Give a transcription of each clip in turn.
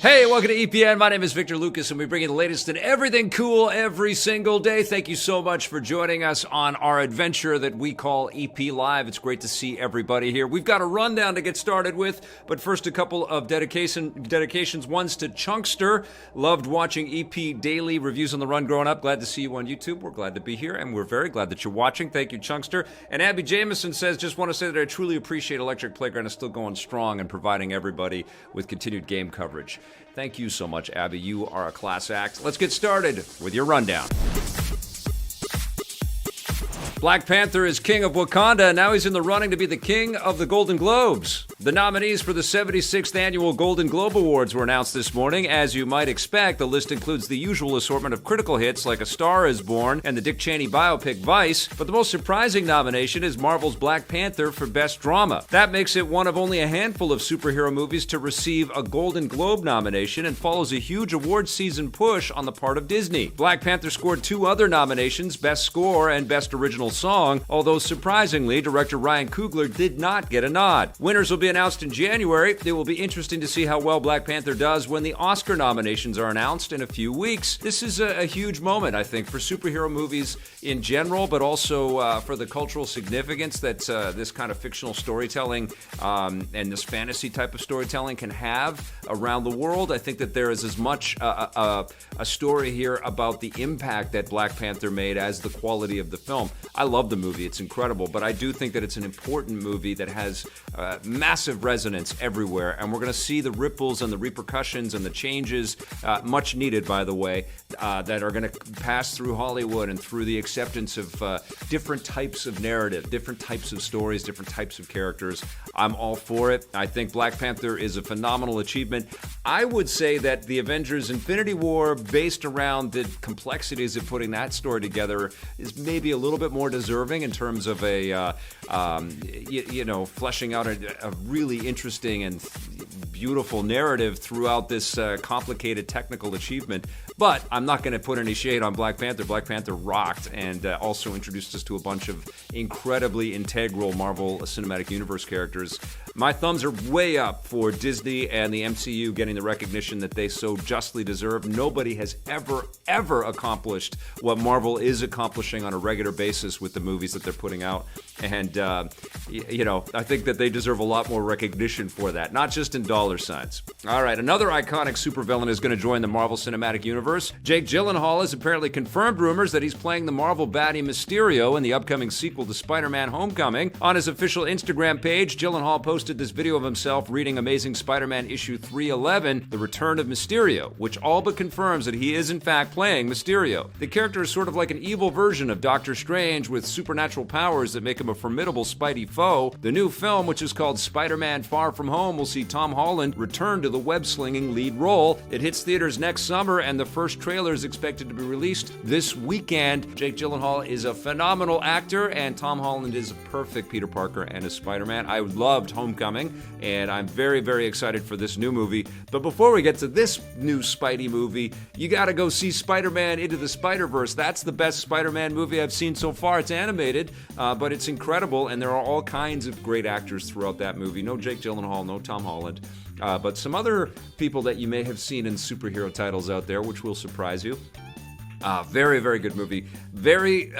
Hey, welcome to EPN. My name is Victor Lucas, and we bring you the latest in everything cool every single day. Thank you so much for joining us on our adventure that we call EP Live. It's great to see everybody here. We've got a rundown to get started with, but first a couple of dedications. One's to Chunkster. Loved watching EP Daily Reviews on the Run growing up. Glad to see you on YouTube. We're glad to be here, and we're very glad that you're watching. Thank you, Chunkster. And Abby Jameson says, just want to say that I truly appreciate Electric Playground is still going strong and providing everybody with continued game coverage. Thank you so much, Abby. You are a class act. Let's get started with your rundown. Black Panther is king of Wakanda, and now he's in the running to be the king of the Golden Globes. The nominees for the 76th Annual Golden Globe Awards were announced this morning. As you might expect, the list includes the usual assortment of critical hits like A Star is Born and the Dick Cheney biopic Vice, but the most surprising nomination is Marvel's Black Panther for Best Drama. That makes it one of only a handful of superhero movies to receive a Golden Globe nomination and follows a huge award season push on the part of Disney. Black Panther scored two other nominations, Best Score and Best Original Song, although surprisingly, director Ryan Coogler did not get a nod. Winners will be announced in January. It will be interesting to see how well Black Panther does when the Oscar nominations are announced in a few weeks. This is a huge moment, I think, for superhero movies in general, but also for the cultural significance that this kind of fictional storytelling and this fantasy type of storytelling can have around the world. I think that there is as much a story here about the impact that Black Panther made as the quality of the film. I love the movie. It's incredible, but I do think that it's an important movie that has massive resonance everywhere, and we're going to see the ripples and the repercussions and the changes, much needed, by the way, that are going to pass through Hollywood and through the acceptance of different types of narrative, different types of stories, different types of characters. I'm all for it. I think Black Panther is a phenomenal achievement. I would say that the Avengers Infinity War, based around the complexities of putting that story together, is maybe a little bit more deserving in terms of fleshing out a really interesting and beautiful narrative throughout this complicated technical achievement. But I'm not going to put any shade on Black Panther. Black Panther rocked and also introduced us to a bunch of incredibly integral Marvel Cinematic Universe characters. My thumbs are way up for Disney and the MCU getting the recognition that they so justly deserve. Nobody has ever accomplished what Marvel is accomplishing on a regular basis with the movies that they're putting out. And, I think that they deserve a lot more recognition for that, not just in dollar signs. All right, another iconic supervillain is going to join the Marvel Cinematic Universe. Jake Gyllenhaal has apparently confirmed rumors that he's playing the Marvel baddie Mysterio in the upcoming sequel to Spider-Man Homecoming. On his official Instagram page, Gyllenhaal posted this video of himself reading Amazing Spider-Man issue 311, The Return of Mysterio, which all but confirms that he is in fact playing Mysterio. The character is sort of like an evil version of Doctor Strange with supernatural powers that make him a formidable Spidey foe. The new film, which is called Spider-Man Far From Home, will see Tom Holland return to the web-slinging lead role. It hits theaters next summer, and the first trailer is expected to be released this weekend. Jake Gyllenhaal is a phenomenal actor, and Tom Holland is a perfect Peter Parker and a Spider-Man. I loved Homecoming, and I'm very, very excited for this new movie. But before we get to this new Spidey movie, you gotta go see Spider-Man Into the Spider-Verse. That's the best Spider-Man movie I've seen so far. It's animated, but it's incredible, and there are all kinds of great actors throughout that movie. No Jake Gyllenhaal, no Tom Holland, but some other people that you may have seen in superhero titles out there, which will surprise you. Very, very good movie. Very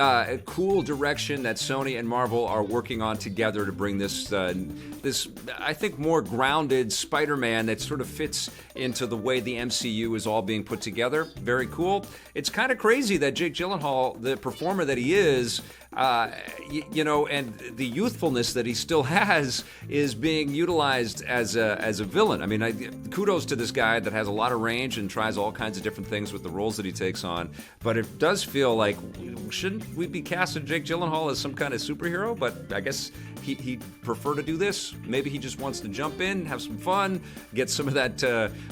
cool direction that Sony and Marvel are working on together to bring this, I think, more grounded Spider-Man that sort of fits into the way the MCU is all being put together. Very cool. It's kind of crazy that Jake Gyllenhaal, the performer that he is, and the youthfulness that he still has is being utilized as a villain. I mean, kudos to this guy that has a lot of range and tries all kinds of different things with the roles that he takes on. But it does feel like, shouldn't we be casting Jake Gyllenhaal as some kind of superhero? But I guess he'd prefer to do this. Maybe he just wants to jump in, have some fun, get some of that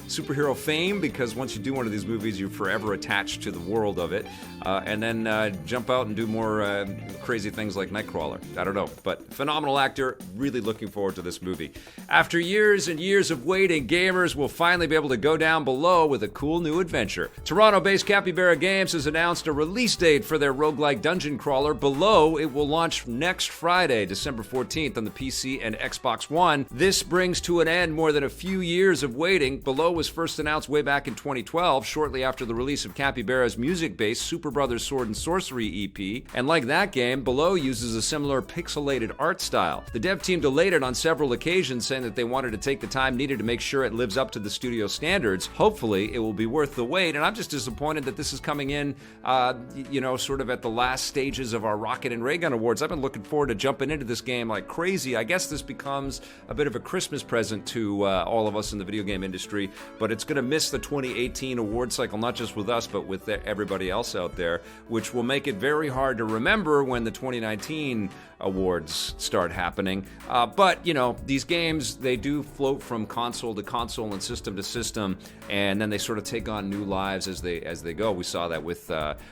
superhero fame, because once you do one of these movies, you're forever attached to the world of it. And then jump out and do more crazy things like Nightcrawler. I don't know, but phenomenal actor. Really looking forward to this movie. After years and years of waiting, gamers will finally be able to go down below with a cool new adventure. Toronto-based Capybara Games has announced a release date for their roguelike dungeon crawler, Below. It will launch next Friday, December 14th on the PC and Xbox One. This brings to an end more than a few years of waiting. Below was first announced way back in 2012, shortly after the release of Capybara's music-based Super Brothers Sword and Sorcery EP. And like that game, Below uses a similar pixelated art style. The dev team delayed it on several occasions, saying that they wanted to take the time needed to make sure it lives up to the studio standards. Hopefully, it will be worth the wait, and I'm just disappointed that this is coming in, sort of at the last stages of our Rocket and Raygun Awards. I've been looking forward to jumping into this game like crazy. I guess this becomes a bit of a Christmas present to all of us in the video game industry, but it's going to miss the 2018 award cycle, not just with us, but with everybody else out there, which will make it very hard to remember when the 2019 awards start happening. But, these games, they do float from console to console and system to system, and then they sort of take on new lives as they go. We saw that with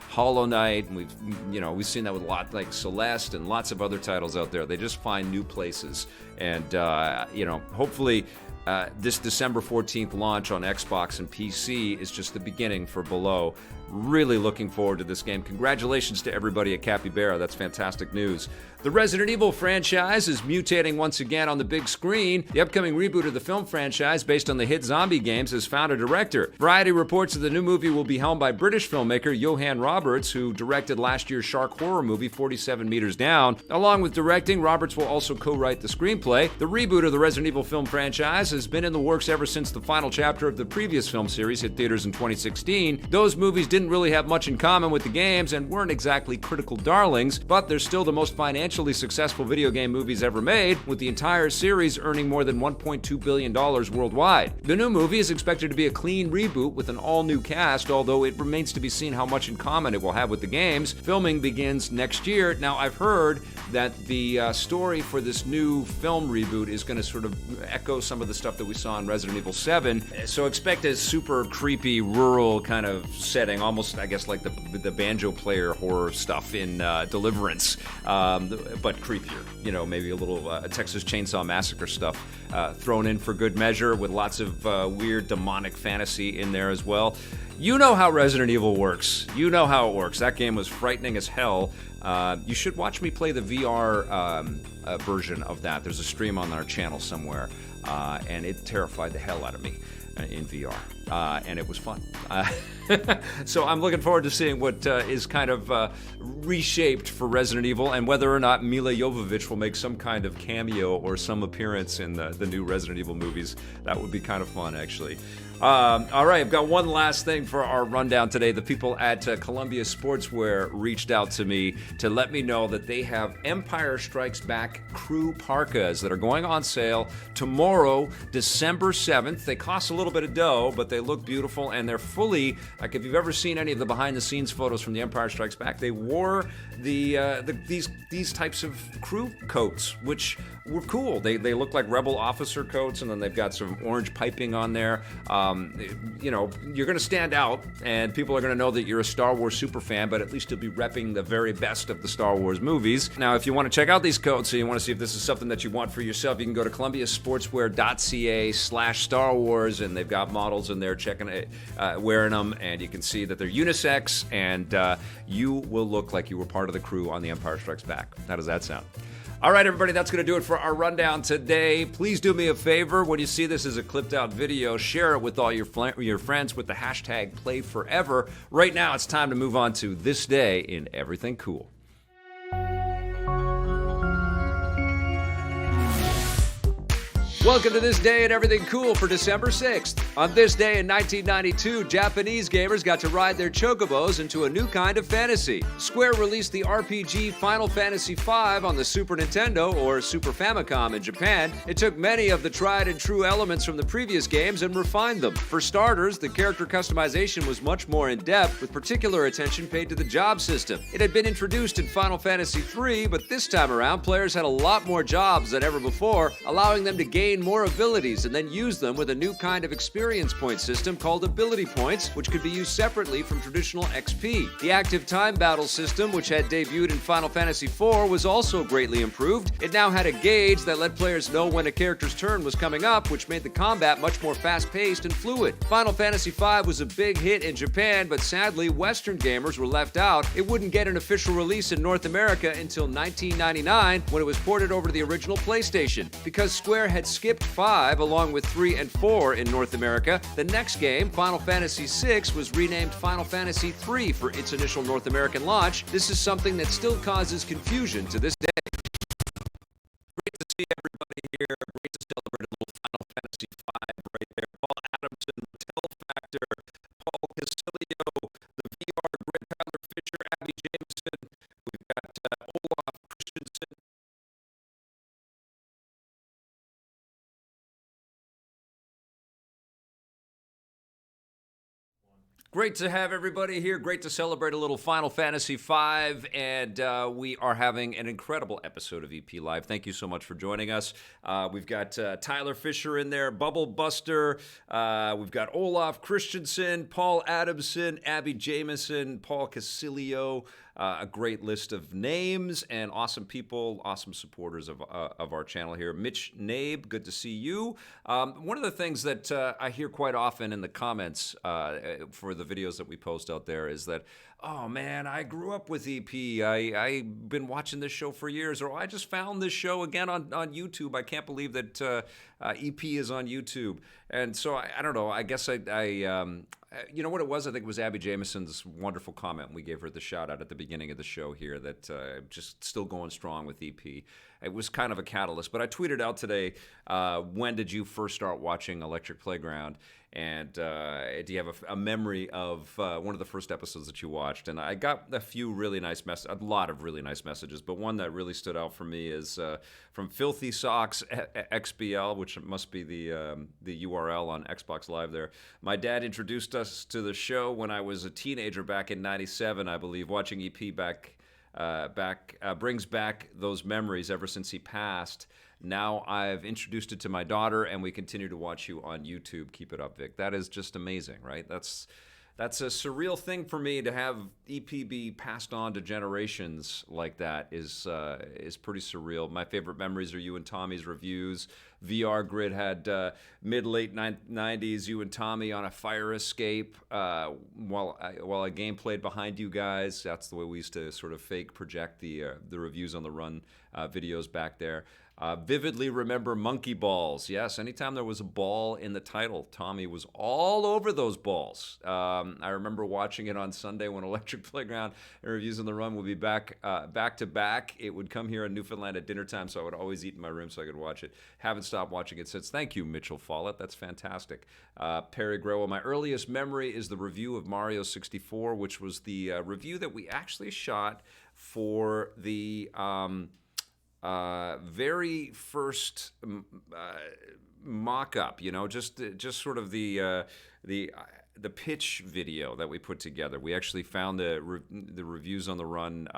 Hollow Knight, and we've seen that with a lot like Celeste and lots of other titles out there. They just find new places, and hopefully this December 14th launch on Xbox and PC is just the beginning for Below. Really looking forward to this game. Congratulations to everybody at Capybara. That's fantastic news. The Resident Evil franchise is mutating once again on the big screen. The upcoming reboot of the film franchise, based on the hit zombie games, has found a director. Variety reports that the new movie will be helmed by British filmmaker Johan Roberts, who directed last year's shark horror movie 47 Meters Down. Along with directing, Roberts will also co-write the screenplay. The reboot of the Resident Evil film franchise has been in the works ever since the final chapter of the previous film series hit theaters in 2016. Those movies didn't really have much in common with the games and weren't exactly critical darlings, but they're still the most financially successful video game movies ever made, with the entire series earning more than $1.2 billion worldwide. The new movie is expected to be a clean reboot with an all-new cast, although it remains to be seen how much in common it will have with the games. Filming begins next year. Now, I've heard that the story for this new film reboot is going to sort of echo some of the stuff that we saw in Resident Evil 7, so expect a super creepy, rural kind of setting, almost, I guess, like the banjo player horror stuff in Deliverance, but creepier. Maybe a little Texas Chainsaw Massacre stuff thrown in for good measure, with lots of weird demonic fantasy in there as well. You know how Resident Evil works. You know how it works. That game was frightening as hell. You should watch me play the VR version of that. There's a stream on our channel somewhere, and it terrified the hell out of me in VR, and it was fun. So I'm looking forward to seeing what is kind of reshaped for Resident Evil, and whether or not Mila Jovovich will make some kind of cameo or some appearance in the new Resident Evil movies. That would be kind of fun, actually. All right, I've got one last thing for our rundown today. The people at Columbia Sportswear reached out to me to let me know that they have Empire Strikes Back crew parkas that are going on sale tomorrow, December 7th. They cost a little bit of dough, but they look beautiful, and they're fully, like, if you've ever seen any of the behind-the-scenes photos from the Empire Strikes Back, they wore these types of crew coats, which were cool. They look like Rebel officer coats, and then they've got some orange piping on there. You're going to stand out, and people are going to know that you're a Star Wars super fan, but at least you'll be repping the very best of the Star Wars movies. Now, if you want to check out these coats, and you want to see if this is something that you want for yourself, you can go to columbiasportswear.ca/Star Wars, and they've got models in there wearing them, and you can see that they're unisex, and you will look like you were part of the crew on The Empire Strikes Back. How does that sound? All right, everybody, that's going to do it for our rundown today. Please do me a favor. When you see this as a clipped-out video, share it with all your friends with the hashtag #PlayForever. Right now, it's time to move on to This Day in Everything Cool. Welcome to This Day in Everything Cool for December 6th. On this day in 1992, Japanese gamers got to ride their chocobos into a new kind of fantasy. Square released the RPG Final Fantasy V on the Super Nintendo, or Super Famicom in Japan. It took many of the tried and true elements from the previous games and refined them. For starters, the character customization was much more in-depth, with particular attention paid to the job system. It had been introduced in Final Fantasy III, but this time around, players had a lot more jobs than ever before, allowing them to gain gain more abilities and then use them with a new kind of experience point system called ability points, which could be used separately from traditional XP. The active time battle system, which had debuted in Final Fantasy IV, was also greatly improved. It now had a gauge that let players know when a character's turn was coming up, which made the combat much more fast-paced and fluid. Final Fantasy V was a big hit in Japan, but sadly, Western gamers were left out. It wouldn't get an official release in North America until 1999, when it was ported over to the original PlayStation. Because Square had skipped 5 along with 3 and 4 in North America, the next game, Final Fantasy VI, was renamed Final Fantasy III for its initial North American launch. This is something that still causes confusion to this day. Great to see everybody here. Great to celebrate a little Final Fantasy V right there. Paul Adamson, Mattel Factor, Paul Casilio, the VR Grid, Tyler Fisher, Abby Jameson. We've got Olaf Christensen. Great to have everybody here. Great to celebrate a little Final Fantasy V, and we are having an incredible episode of EP Live. Thank you so much for joining us. We've got Tyler Fisher in there, Bubble Buster. We've got Olaf Christensen, Paul Adamson, Abby Jameson, Paul Casilio. A great list of names and awesome people, awesome supporters of our channel here. Mitch Nabe, good to see you. One of the things that I hear quite often in the comments for the videos that we post out there is that, oh man, I grew up with EP. I've been watching this show for years, or I just found this show again on YouTube. I can't believe that EP is on YouTube. And so I don't know. I guess you know what it was? I think it was Abby Jameson's wonderful comment. We gave her the shout out at the beginning of the show here that just still going strong with EP. It was kind of a catalyst. But I tweeted out today, when did you first start watching Electric Playground? And do you have a memory of one of the first episodes that you watched? And I got a lot of really nice messages, but one that really stood out for me is from Filthy Socks XBL, which must be the URL on Xbox Live there. My dad introduced us to the show when I was a teenager back in '97, I believe. Watching EP brings back those memories ever since he passed. Now I've introduced it to my daughter, and we continue to watch you on YouTube. Keep it up, Vic. That is just amazing, right? That's a surreal thing for me to have EP be passed on to generations like that is pretty surreal. My favorite memories are you and Tommy's reviews. VR Grid had mid-late 90s, you and Tommy on a fire escape while I gameplayed behind you guys. That's the way we used to sort of fake project the reviews on the run videos back there. Vividly remember monkey balls. Yes, anytime there was a ball in the title, Tommy was all over those balls. I remember watching it on Sunday when Electric Playground and Reviews on the Run would be back to back. It would come here in Newfoundland at dinner time, so I would always eat in my room so I could watch it. Haven't stopped watching it since. Thank you, Mitchell Follett. That's fantastic. Perry Growl, my earliest memory is the review of Mario 64, which was the review that we actually shot for the very first mock-up, just sort of the pitch video that we put together. We actually found the Reviews on the Run,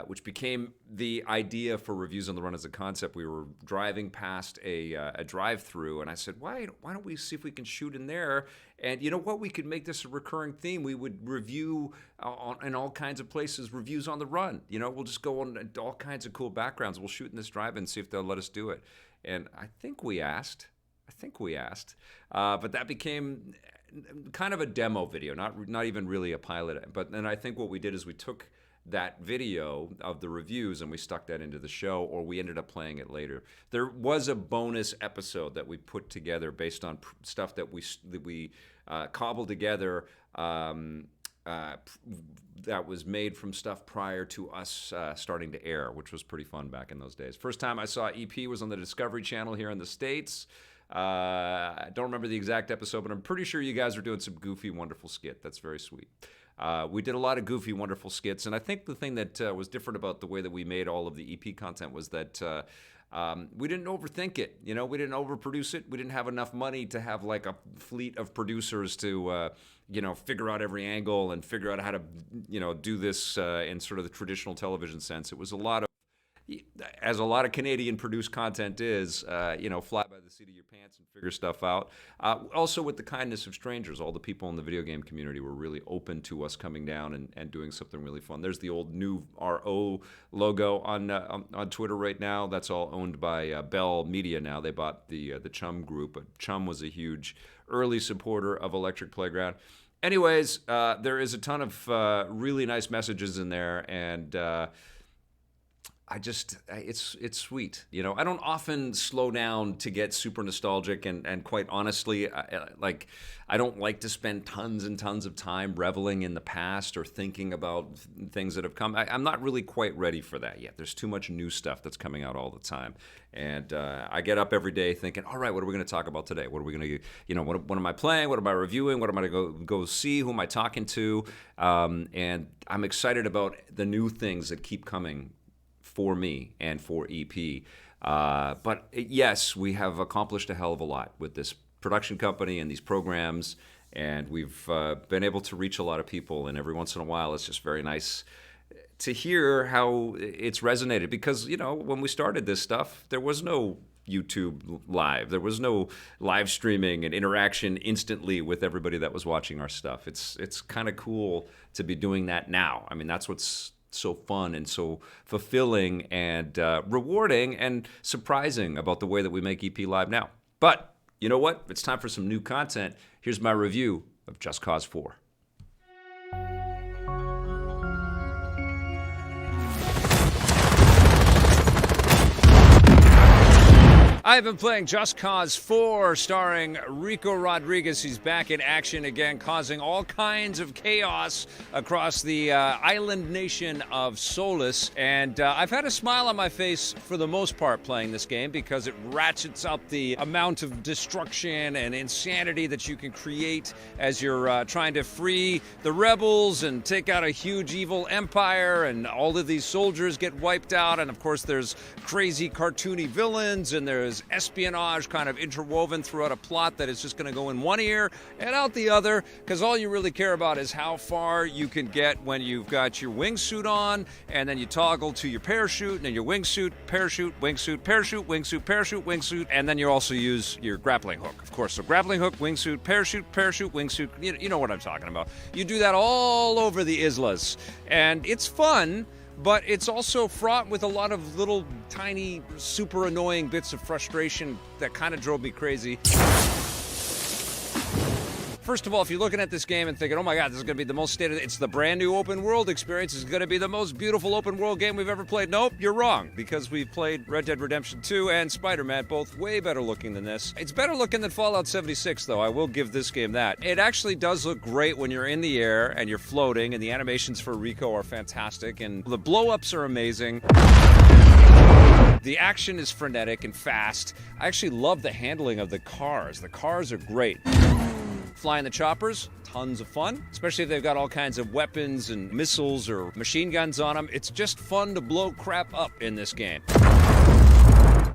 which became the idea for Reviews on the Run as a concept. We were driving past a drive-through, and I said, why don't we see if we can shoot in there? And you know what? We could make this a recurring theme. We would review in all kinds of places, Reviews on the Run. We'll just go on all kinds of cool backgrounds. We'll shoot in this drive and see if they'll let us do it. And I think we asked. But that became kind of a demo video, not even really a pilot. But then I think what we did is we took that video of the reviews and we stuck that into the show, or we ended up playing it later. There was a bonus episode that we put together based on stuff that we cobbled together that was made from stuff prior to us starting to air, which was pretty fun back in those days. First time I saw EP was on the Discovery Channel here in the States. I don't remember the exact episode, but I'm pretty sure you guys were doing some goofy, wonderful skit. That's very sweet. We did a lot of goofy, wonderful skits, and I think the thing that was different about the way that we made all of the EP content was that we didn't overthink it. We didn't overproduce it. We didn't have enough money to have like a fleet of producers to, figure out every angle and figure out how to, do this in sort of the traditional television sense. It was a lot of as a lot of Canadian produced content is, fly by the seat of your pants and figure stuff out. Also with the kindness of strangers, all the people in the video game community were really open to us coming down and doing something really fun. There's the old new RO logo on Twitter right now. That's all owned by Bell Media now. They bought the Chum group, but Chum was a huge early supporter of Electric Playground. Anyways, there is a ton of really nice messages in there, and it's sweet. I don't often slow down to get super nostalgic, and quite honestly, I don't like to spend tons and tons of time reveling in the past or thinking about things that have come. I'm not really quite ready for that yet. There's too much new stuff that's coming out all the time. And I get up every day thinking, all right, what are we going to talk about today? What are we going to, what am I playing? What am I reviewing? What am I going to go see? Who am I talking to? And I'm excited about the new things that keep coming for me and for EP. But yes, we have accomplished a hell of a lot with this production company and these programs, and we've been able to reach a lot of people, and every once in a while it's just very nice to hear how it's resonated, because when we started this stuff, there was no YouTube live. There was no live streaming and interaction instantly with everybody that was watching our stuff. It's kind of cool to be doing that now. I mean, that's what's so fun and so fulfilling and rewarding and surprising about the way that we make EP Live now. But you know what? It's time for some new content. Here's my review of Just Cause 4. I've been playing Just Cause 4, starring Rico Rodriguez. He's back in action again, causing all kinds of chaos across the island nation of Solus. And I've had a smile on my face for the most part playing this game, because it ratchets up the amount of destruction and insanity that you can create as you're trying to free the rebels and take out a huge evil empire, and all of these soldiers get wiped out. And of course there's crazy cartoony villains, and there's espionage kind of interwoven throughout a plot that is just going to go in one ear and out the other, because all you really care about is how far you can get when you've got your wingsuit on, and then you toggle to your parachute, and then your wingsuit, parachute, wingsuit, parachute, wingsuit, parachute, wingsuit, and then you also use your grappling hook, of course. So grappling hook, wingsuit, parachute, wingsuit, you know what I'm talking about. You do that all over the islas, and it's fun, but it's also fraught with a lot of little tiny, super annoying bits of frustration that kind of drove me crazy. First of all, if you're looking at this game and thinking, oh my God, this is going to be the most it's the brand new open world experience, it's going to be the most beautiful open world game we've ever played. Nope, you're wrong, because we've played Red Dead Redemption 2 and Spider-Man, both way better looking than this. It's better looking than Fallout 76, though. I will give this game that. It actually does look great when you're in the air and you're floating, and the animations for Rico are fantastic, and the blow-ups are amazing. The action is frenetic and fast. I actually love the handling of the cars. The cars are great. Flying the choppers, tons of fun, especially if they've got all kinds of weapons and missiles or machine guns on them. It's just fun to blow crap up in this game.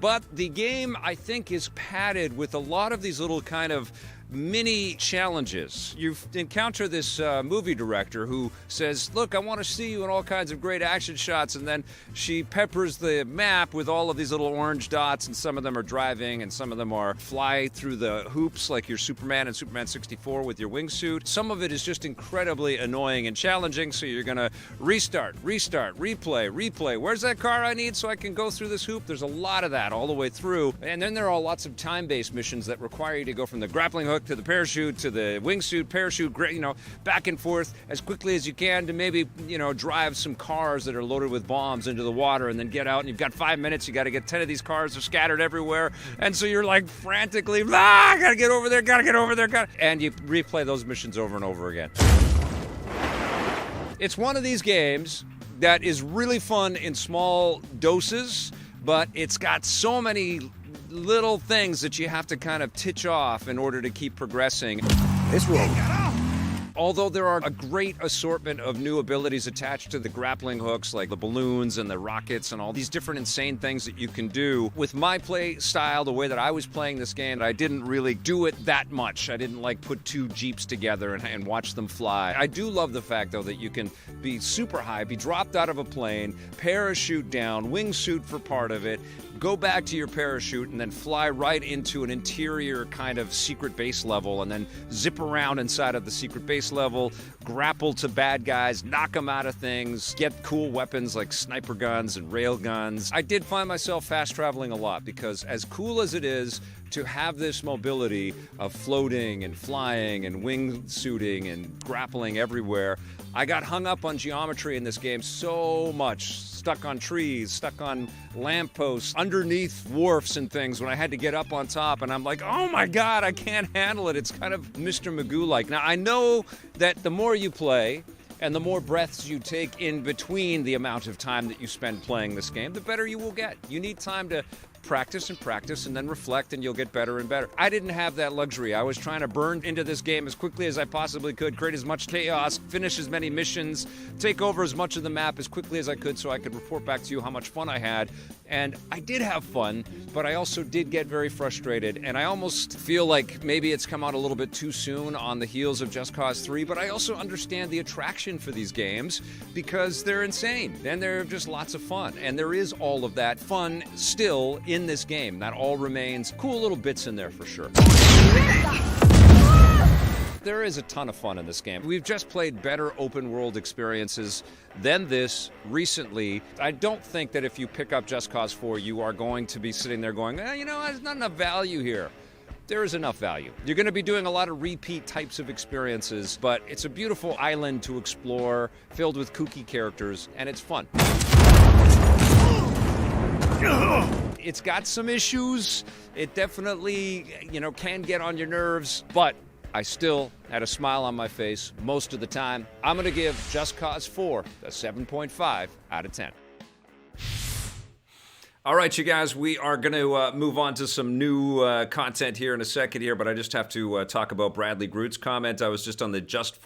But the game, I think, is padded with a lot of these little kind of mini challenges. You encounter this movie director who says, look, I want to see you in all kinds of great action shots, and then she peppers the map with all of these little orange dots, and some of them are driving, and some of them are fly through the hoops like your Superman and Superman 64 with your wingsuit. Some of it is just incredibly annoying and challenging, so you're gonna restart, replay. Where's that car I need so I can go through this hoop? There's a lot of that all the way through. And then there are lots of time-based missions that require you to go from the grappling hook to the parachute to the wingsuit, parachute, back and forth as quickly as you can to maybe, drive some cars that are loaded with bombs into the water, and then get out, and you've got 5 minutes. You got to get 10 of these cars. They're scattered everywhere. And so you're like frantically, I got to get over there, and you replay those missions over and over again. It's one of these games that is really fun in small doses, but it's got so many little things that you have to kind of titch off in order to keep progressing. This road Although there are a great assortment of new abilities attached to the grappling hooks, like the balloons and the rockets and all these different insane things that you can do. With my play style, the way that I was playing this game, I didn't really do it that much. I didn't like put two Jeeps together and watch them fly. I do love the fact, though, that you can be super high, be dropped out of a plane, parachute down, wingsuit for part of it, go back to your parachute, and then fly right into an interior kind of secret base level, and then zip around inside of the secret base level, grapple to bad guys, knock them out of things, get cool weapons like sniper guns and rail guns. I did find myself fast traveling a lot because as cool as it is to have this mobility of floating and flying and wingsuiting and grappling everywhere, I got hung up on geometry in this game so much. Stuck on trees, stuck on lampposts, underneath wharfs and things when I had to get up on top, and I'm like, oh my god, I can't handle it. It's kind of Mr. Magoo-like. Now, I know that the more you play, and the more breaths you take in between the amount of time that you spend playing this game, the better you will get. You need time to practice and then reflect, and you'll get better and better. I didn't have that luxury. I was trying to burn into this game as quickly as I possibly could, create as much chaos, finish as many missions, take over as much of the map as quickly as I could so I could report back to you how much fun I had. And I did have fun, but I also did get very frustrated, and I almost feel like maybe it's come out a little bit too soon on the heels of Just Cause 3, but I also understand the attraction for these games because they're insane, and they're just lots of fun, and there is all of that fun still in this game. That all remains. Cool little bits in there for sure. There is a ton of fun in this game. We've just played better open world experiences than this recently. I don't think that if you pick up Just Cause 4, you are going to be sitting there going, there's not enough value here. There is enough value. You're going to be doing a lot of repeat types of experiences, but it's a beautiful island to explore, filled with kooky characters, and it's fun. It's got some issues. It definitely, can get on your nerves, but I still had a smile on my face most of the time. I'm going to give Just Cause 4 a 7.5 out of 10. All right, you guys, we are going to move on to some new content here in a second here, but I just have to talk about Bradley Groot's comment. I was just on the Just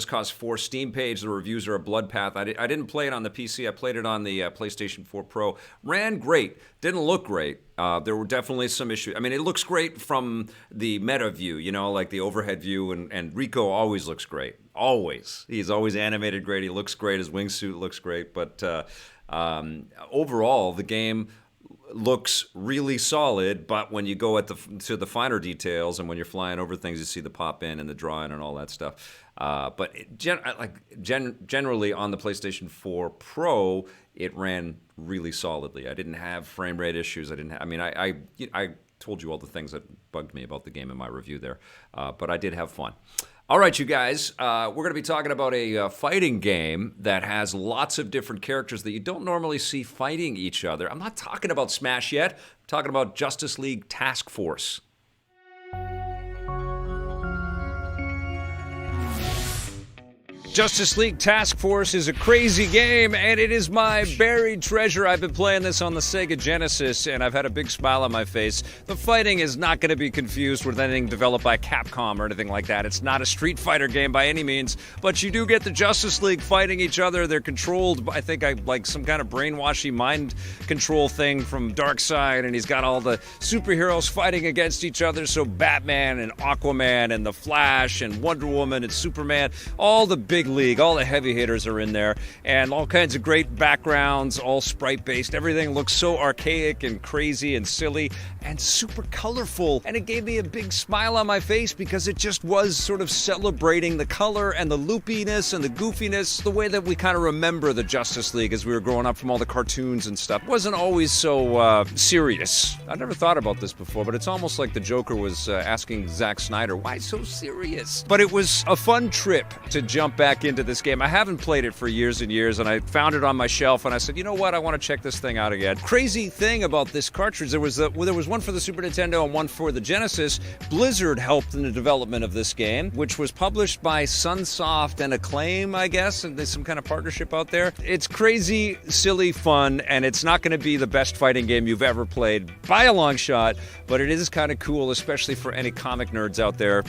Cause 4 Steam page. The reviews are a bloodbath. I didn't play it on the PC. I played it on the PlayStation 4 Pro. Ran great. Didn't look great. There were definitely some issues. I mean, it looks great from the meta view, like the overhead view, and Rico always looks great. Always. He's always animated great. He looks great. His wingsuit looks great, but overall, the game looks really solid, but when you go to the finer details and when you're flying over things, you see the pop in and the draw in and all that stuff. But generally on the PlayStation 4 Pro, it ran really solidly. I didn't have frame rate issues. I told you all the things that bugged me about the game in my review there, but I did have fun. All right, you guys, we're going to be talking about a fighting game that has lots of different characters that you don't normally see fighting each other. I'm not talking about Smash yet. I'm talking about Justice League Task Force. Justice League Task Force is a crazy game, and it is my buried treasure. I've been playing this on the Sega Genesis, and I've had a big smile on my face. The fighting is not going to be confused with anything developed by Capcom or anything like that. It's not a Street Fighter game by any means, but you do get the Justice League fighting each other. They're controlled, I think, like some kind of brainwashy mind control thing from Darkseid, and he's got all the superheroes fighting against each other, so Batman and Aquaman and The Flash and Wonder Woman and Superman, all the big league, all the heavy hitters are in there, and all kinds of great backgrounds, all sprite-based. Everything looks so archaic and crazy and silly and super colorful, and it gave me a big smile on my face because it just was sort of celebrating the color and the loopiness and the goofiness, the way that we kind of remember the Justice League as we were growing up from all the cartoons and stuff. It wasn't always so serious. I never thought about this before, but it's almost like the Joker was asking Zack Snyder, why so serious? But it was a fun trip to jump back into this game. I haven't played it for years and years, and I found it on my shelf, and I said, you know what, I want to check this thing out again. Crazy thing about this cartridge, there was one for the Super Nintendo and one for the Genesis. Blizzard helped in the development of this game, which was published by Sunsoft and Acclaim, I guess, and there's some kind of partnership out there. It's crazy, silly fun, and it's not going to be the best fighting game you've ever played by a long shot, but it is kind of cool, especially for any comic nerds out there.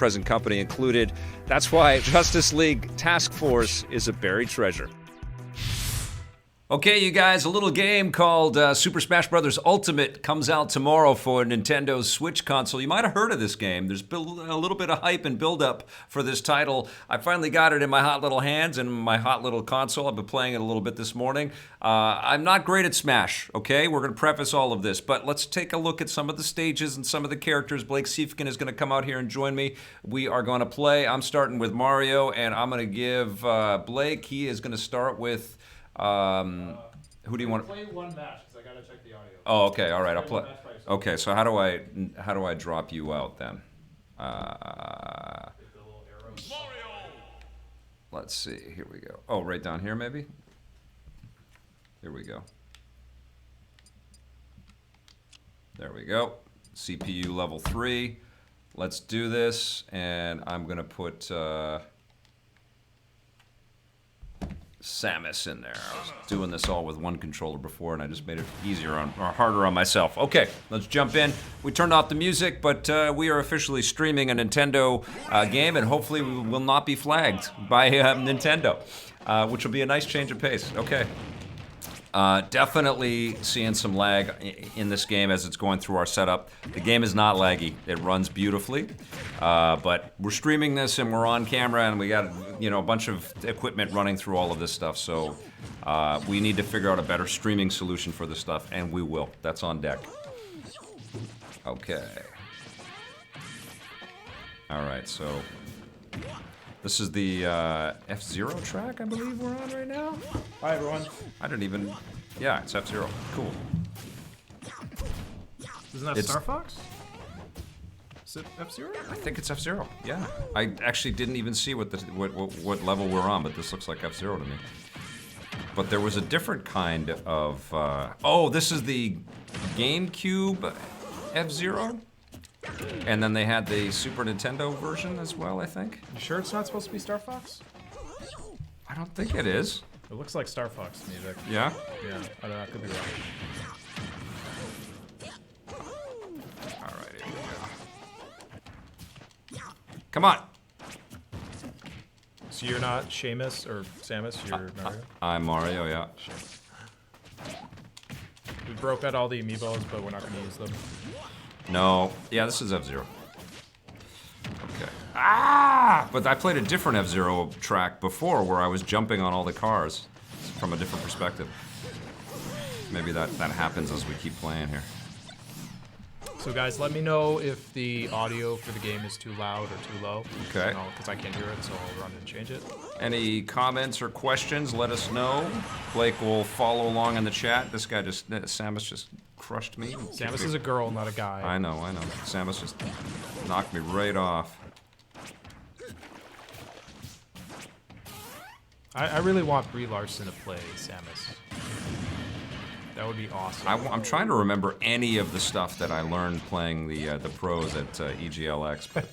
present company included. That's why Justice League Task Force is a buried treasure. Okay, you guys, a little game called Super Smash Bros. Ultimate comes out tomorrow for Nintendo's Switch console. You might have heard of this game. There's been a little bit of hype and build-up for this title. I finally got it in my hot little hands and my hot little console. I've been playing it a little bit this morning. I'm not great at Smash, okay? We're going to preface all of this, but let's take a look at some of the stages and some of the characters. Blake Siefkin is going to come out here and join me. We are going to play. I'm starting with Mario, and I'm going to give Blake, he is going to start with... who do you want? Play one match because I gotta check the audio. Oh, okay, all right. I'll play. Okay, so how do I drop you out then? Let's see. Here we go. Oh, right down here maybe. Here we go. There we go. CPU level 3. Let's do this, and I'm gonna put. Samus in there. I was doing this all with one controller before, and I just made it easier or harder on myself. Okay, let's jump in. We turned off the music, but we are officially streaming a Nintendo game, and hopefully we will not be flagged by Nintendo, which will be a nice change of pace. Okay. Definitely seeing some lag in this game as it's going through our setup. The game is not laggy. It runs beautifully. But we're streaming this and we're on camera and we got, a bunch of equipment running through all of this stuff. So we need to figure out a better streaming solution for this stuff, and we will. That's on deck. Okay. All right, so this is the F-Zero track, I believe we're on right now. Hi, everyone. I didn't even... Yeah, it's F-Zero. Cool. Isn't that Star Fox? Is it F-Zero? I think it's F-Zero, yeah. I actually didn't even see what level we're on, but this looks like F-Zero to me. But there was a different kind of... oh, this is the GameCube F-Zero? And then they had the Super Nintendo version as well, I think. You sure it's not supposed to be Star Fox? I don't think it is. It looks like Star Fox to me, Vic. Yeah? Yeah, I don't know, I could be wrong. Alright, here we go. Come on! So you're not Seamus or Samus, you're Mario? I'm Mario, yeah. We broke out all the amiibos, but we're not going to use them. No. Yeah, this is F-Zero. Okay. Ah! But I played a different F-Zero track before where I was jumping on all the cars from a different perspective. Maybe that happens as we keep playing here. So guys, let me know if the audio for the game is too loud or too low. Okay. Because I can't hear it, so I'll run and change it. Any comments or questions, let us know. Blake will follow along in the chat. This guy Samus just crushed me. Samus is a girl, not a guy. I know. Samus just knocked me right off. I really want Brie Larson to play Samus. That would be awesome. I'm trying to remember any of the stuff that I learned playing the pros at EGLX. But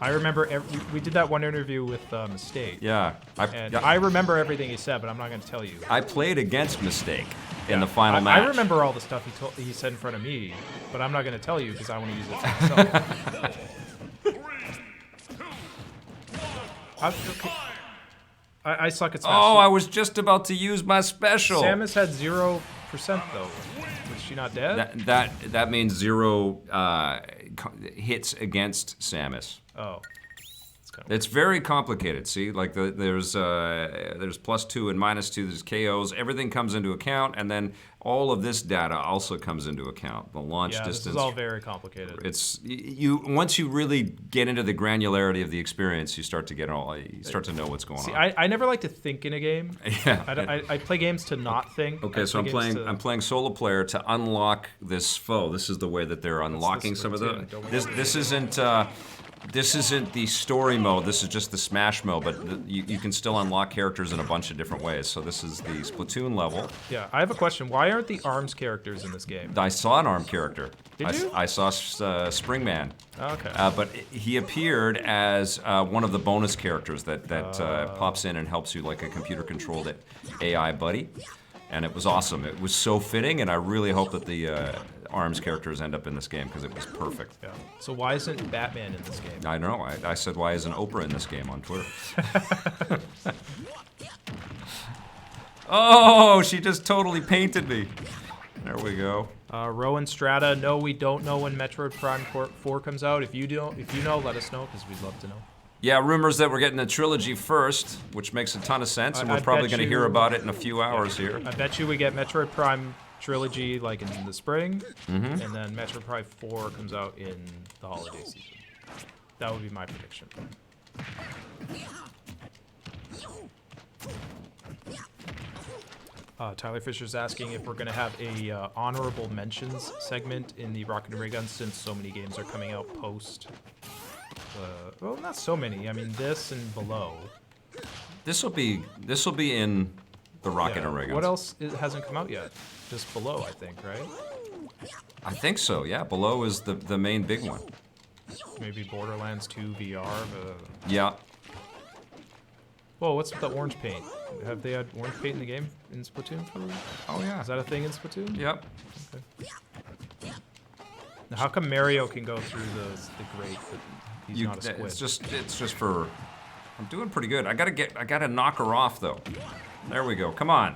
I remember we did that one interview with Mistake. Yeah. I remember everything he said, but I'm not going to tell you. I played against Mistake in the final match. I remember all the stuff he said in front of me, but I'm not going to tell you because I want to use it for myself. I suck at Smash. Oh, I was just about to use my special. Samus had 0% though. Was she not dead? That means 0 hits against Samus. Oh. It's very complicated. See, like there's +2 and -2. There's KOs. Everything comes into account, and then all of this data also comes into account. The launch distance. This is all very complicated. It's once you really get into the granularity of the experience, you start to know what's going on. I never like to think in a game. Yeah. I play games to not think. Okay, so I'm playing solo player to unlock this foe. This is the way that they're unlocking some of the. This isn't the story mode, this is just the Smash mode, but you can still unlock characters in a bunch of different ways. So this is the Splatoon level. Yeah, I have a question. Why aren't the ARMS characters in this game? I saw an ARM character. Did you? I saw Springman. Oh, okay. But he appeared as one of the bonus characters that pops in and helps you like a computer-controlled AI buddy. And it was awesome. It was so fitting, and I really hope that ARMS characters end up in this game because it was perfect. Yeah. So why isn't Batman in this game? I know. I said, why isn't Oprah in this game on Twitter? Oh, she just totally painted me. There we go. Rowan Strata, no, we don't know when Metroid Prime 4 comes out. If you know, let us know, because we'd love to know. Yeah, rumors that we're getting a trilogy first, which makes a ton of sense, and we're probably going to hear about it in a few hours here. I bet you we get Metroid Prime trilogy like in the spring, and then Metroid Prime 4 comes out in the holiday season. That would be my prediction. Tyler Fisher's asking if we're going to have a honorable mentions segment in the Rocket and Ray Gun since so many games are coming out post. Well, not so many. I mean, this and below. This will be in the Rocket and Ray Guns. What else hasn't come out yet? Just below, I think, right? I think so. Yeah, below is the main big one. Maybe Borderlands 2 VR. Yeah. Whoa, what's with the orange paint? Have they had orange paint in the game in Splatoon? Oh yeah. Is that a thing in Splatoon? Yep. Okay. Now, how come Mario can go through the grate, but he's not a squid? It's just for. I'm doing pretty good. I gotta knock her off though. There we go. Come on.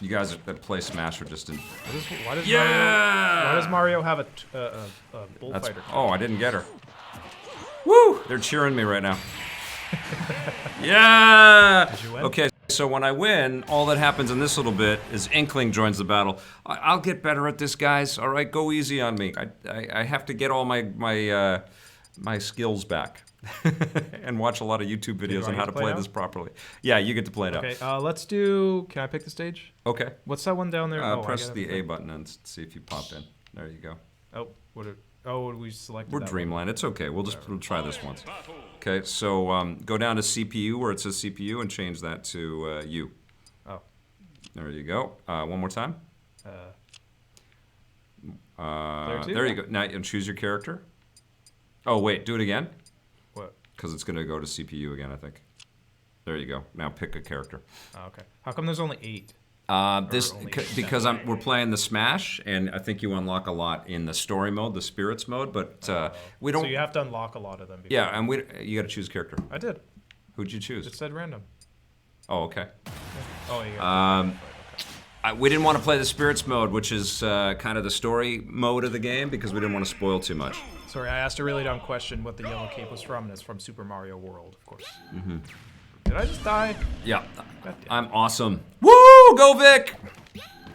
You guys that play Smash are just in. Why does Mario have a bullfighter? Oh, I didn't get her. Woo! They're cheering me right now. Yeah! Did you win? Okay, so when I win, all that happens in this little bit is Inkling joins the battle. I'll get better at this, guys. All right, go easy on me. I have to get all my skills back and watch a lot of YouTube videos on how to play this properly. Yeah, you get to play it out. Okay, let's do. Can I pick the stage? Okay. What's that one down there? Press the A button and see if you pop in. There you go. Oh, we selected. We're Dreamland. It's okay. We'll try this once. Okay, so go down to CPU where it says CPU and change that to U. Oh. There you go. One more time. There you go. Now and choose your character. Oh wait, do it again. What? Because it's going to go to CPU again, I think. There you go. Now pick a character. Oh, okay. How come there's only 8? Because we're playing the Smash, and I think you unlock a lot in the story mode, the spirits mode, but we don't. So you have to unlock a lot of them. Yeah, and you got to choose a character. I did. Who'd you choose? It said random. Oh, okay. Oh, yeah. We didn't want to play the spirits mode, which is kind of the story mode of the game, because we didn't want to spoil too much. Sorry, I asked a really dumb question. What the yellow cape was from, and it's from Super Mario World, of course. Mm-hmm. Did I just die? Yeah. I'm awesome. Woo! Go Vic!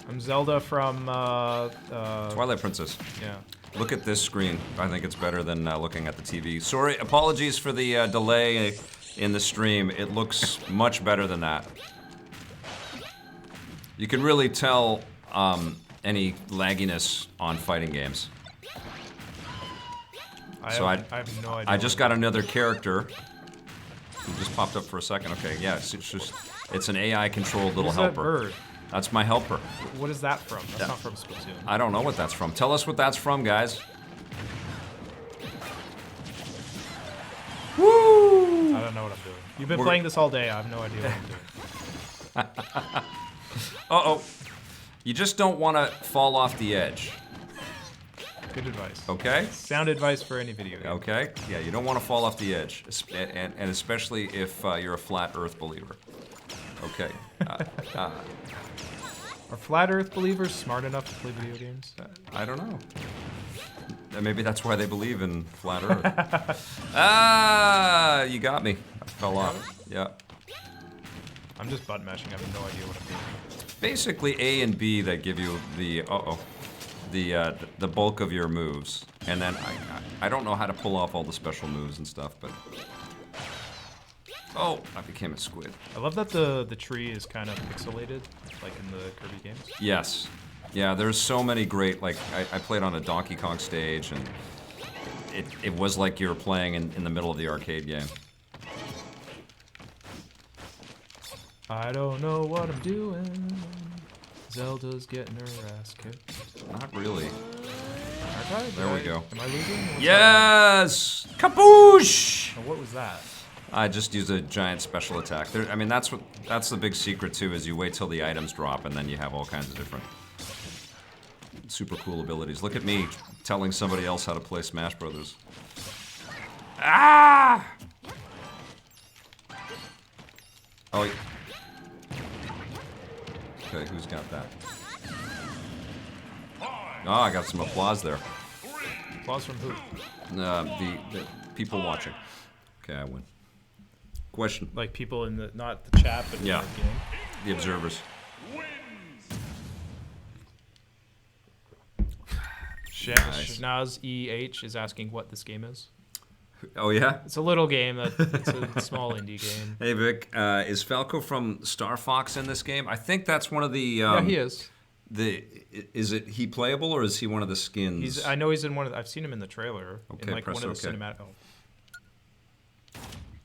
I'm Zelda from Twilight Princess. Yeah. Look at this screen. I think it's better than looking at the TV. Sorry, apologies for the delay in the stream. It looks much better than that. You can really tell any lagginess on fighting games. I have no idea. I just got another character. Who just popped up for a second. Okay, yeah, it's an AI-controlled little helper. That bird? That's my helper. What is that from? That's not from Splatoon. I don't know what that's from. Tell us what that's from, guys. Woo! I don't know what I'm doing. You've been playing this all day. I have no idea what I'm doing. Uh-oh. You just don't want to fall off the edge. Good advice. Okay? Sound advice for any video game. Okay? Yeah, you don't want to fall off the edge, and especially if you're a flat Earth believer. Okay. Are flat Earth believers smart enough to play video games? I don't know. Maybe that's why they believe in flat Earth. You got me. I fell off. Yeah. I'm just button mashing. I have no idea what I'm doing. Basically A and B that give you the the bulk of your moves, and then I don't know how to pull off all the special moves and stuff, but oh, I became a squid. I love that the tree is kind of pixelated, like in the Kirby games. Yes, yeah. There's so many great. Like I played on a Donkey Kong stage, and it was like you were playing in the middle of the arcade game. I don't know what I'm doing. Zelda's getting her ass kicked. Not really. Okay, there we go. Am I losing? Yes! Kaboosh! Oh, what was that? I just use a giant special attack. I mean, that's the big secret too. Is you wait till the items drop, and then you have all kinds of different super cool abilities. Look at me telling somebody else how to play Smash Brothers. Ah! Oh. Okay, who's got that? Oh, I got some applause there. Applause from who? The people watching. Okay, I win. Question. Like people in the, not the chat, but in the game? The observers. Nice. Shnaz EH is asking what this game is. Oh, yeah? It's a little game. It's a small indie game. Hey, Vic. Is Falco from Star Fox in this game? I think that's one of the... yeah, he is. Is he playable, or is he one of the skins? I know he's in one of... I've seen him in the trailer. Okay, in like one of the cinematic... Oh.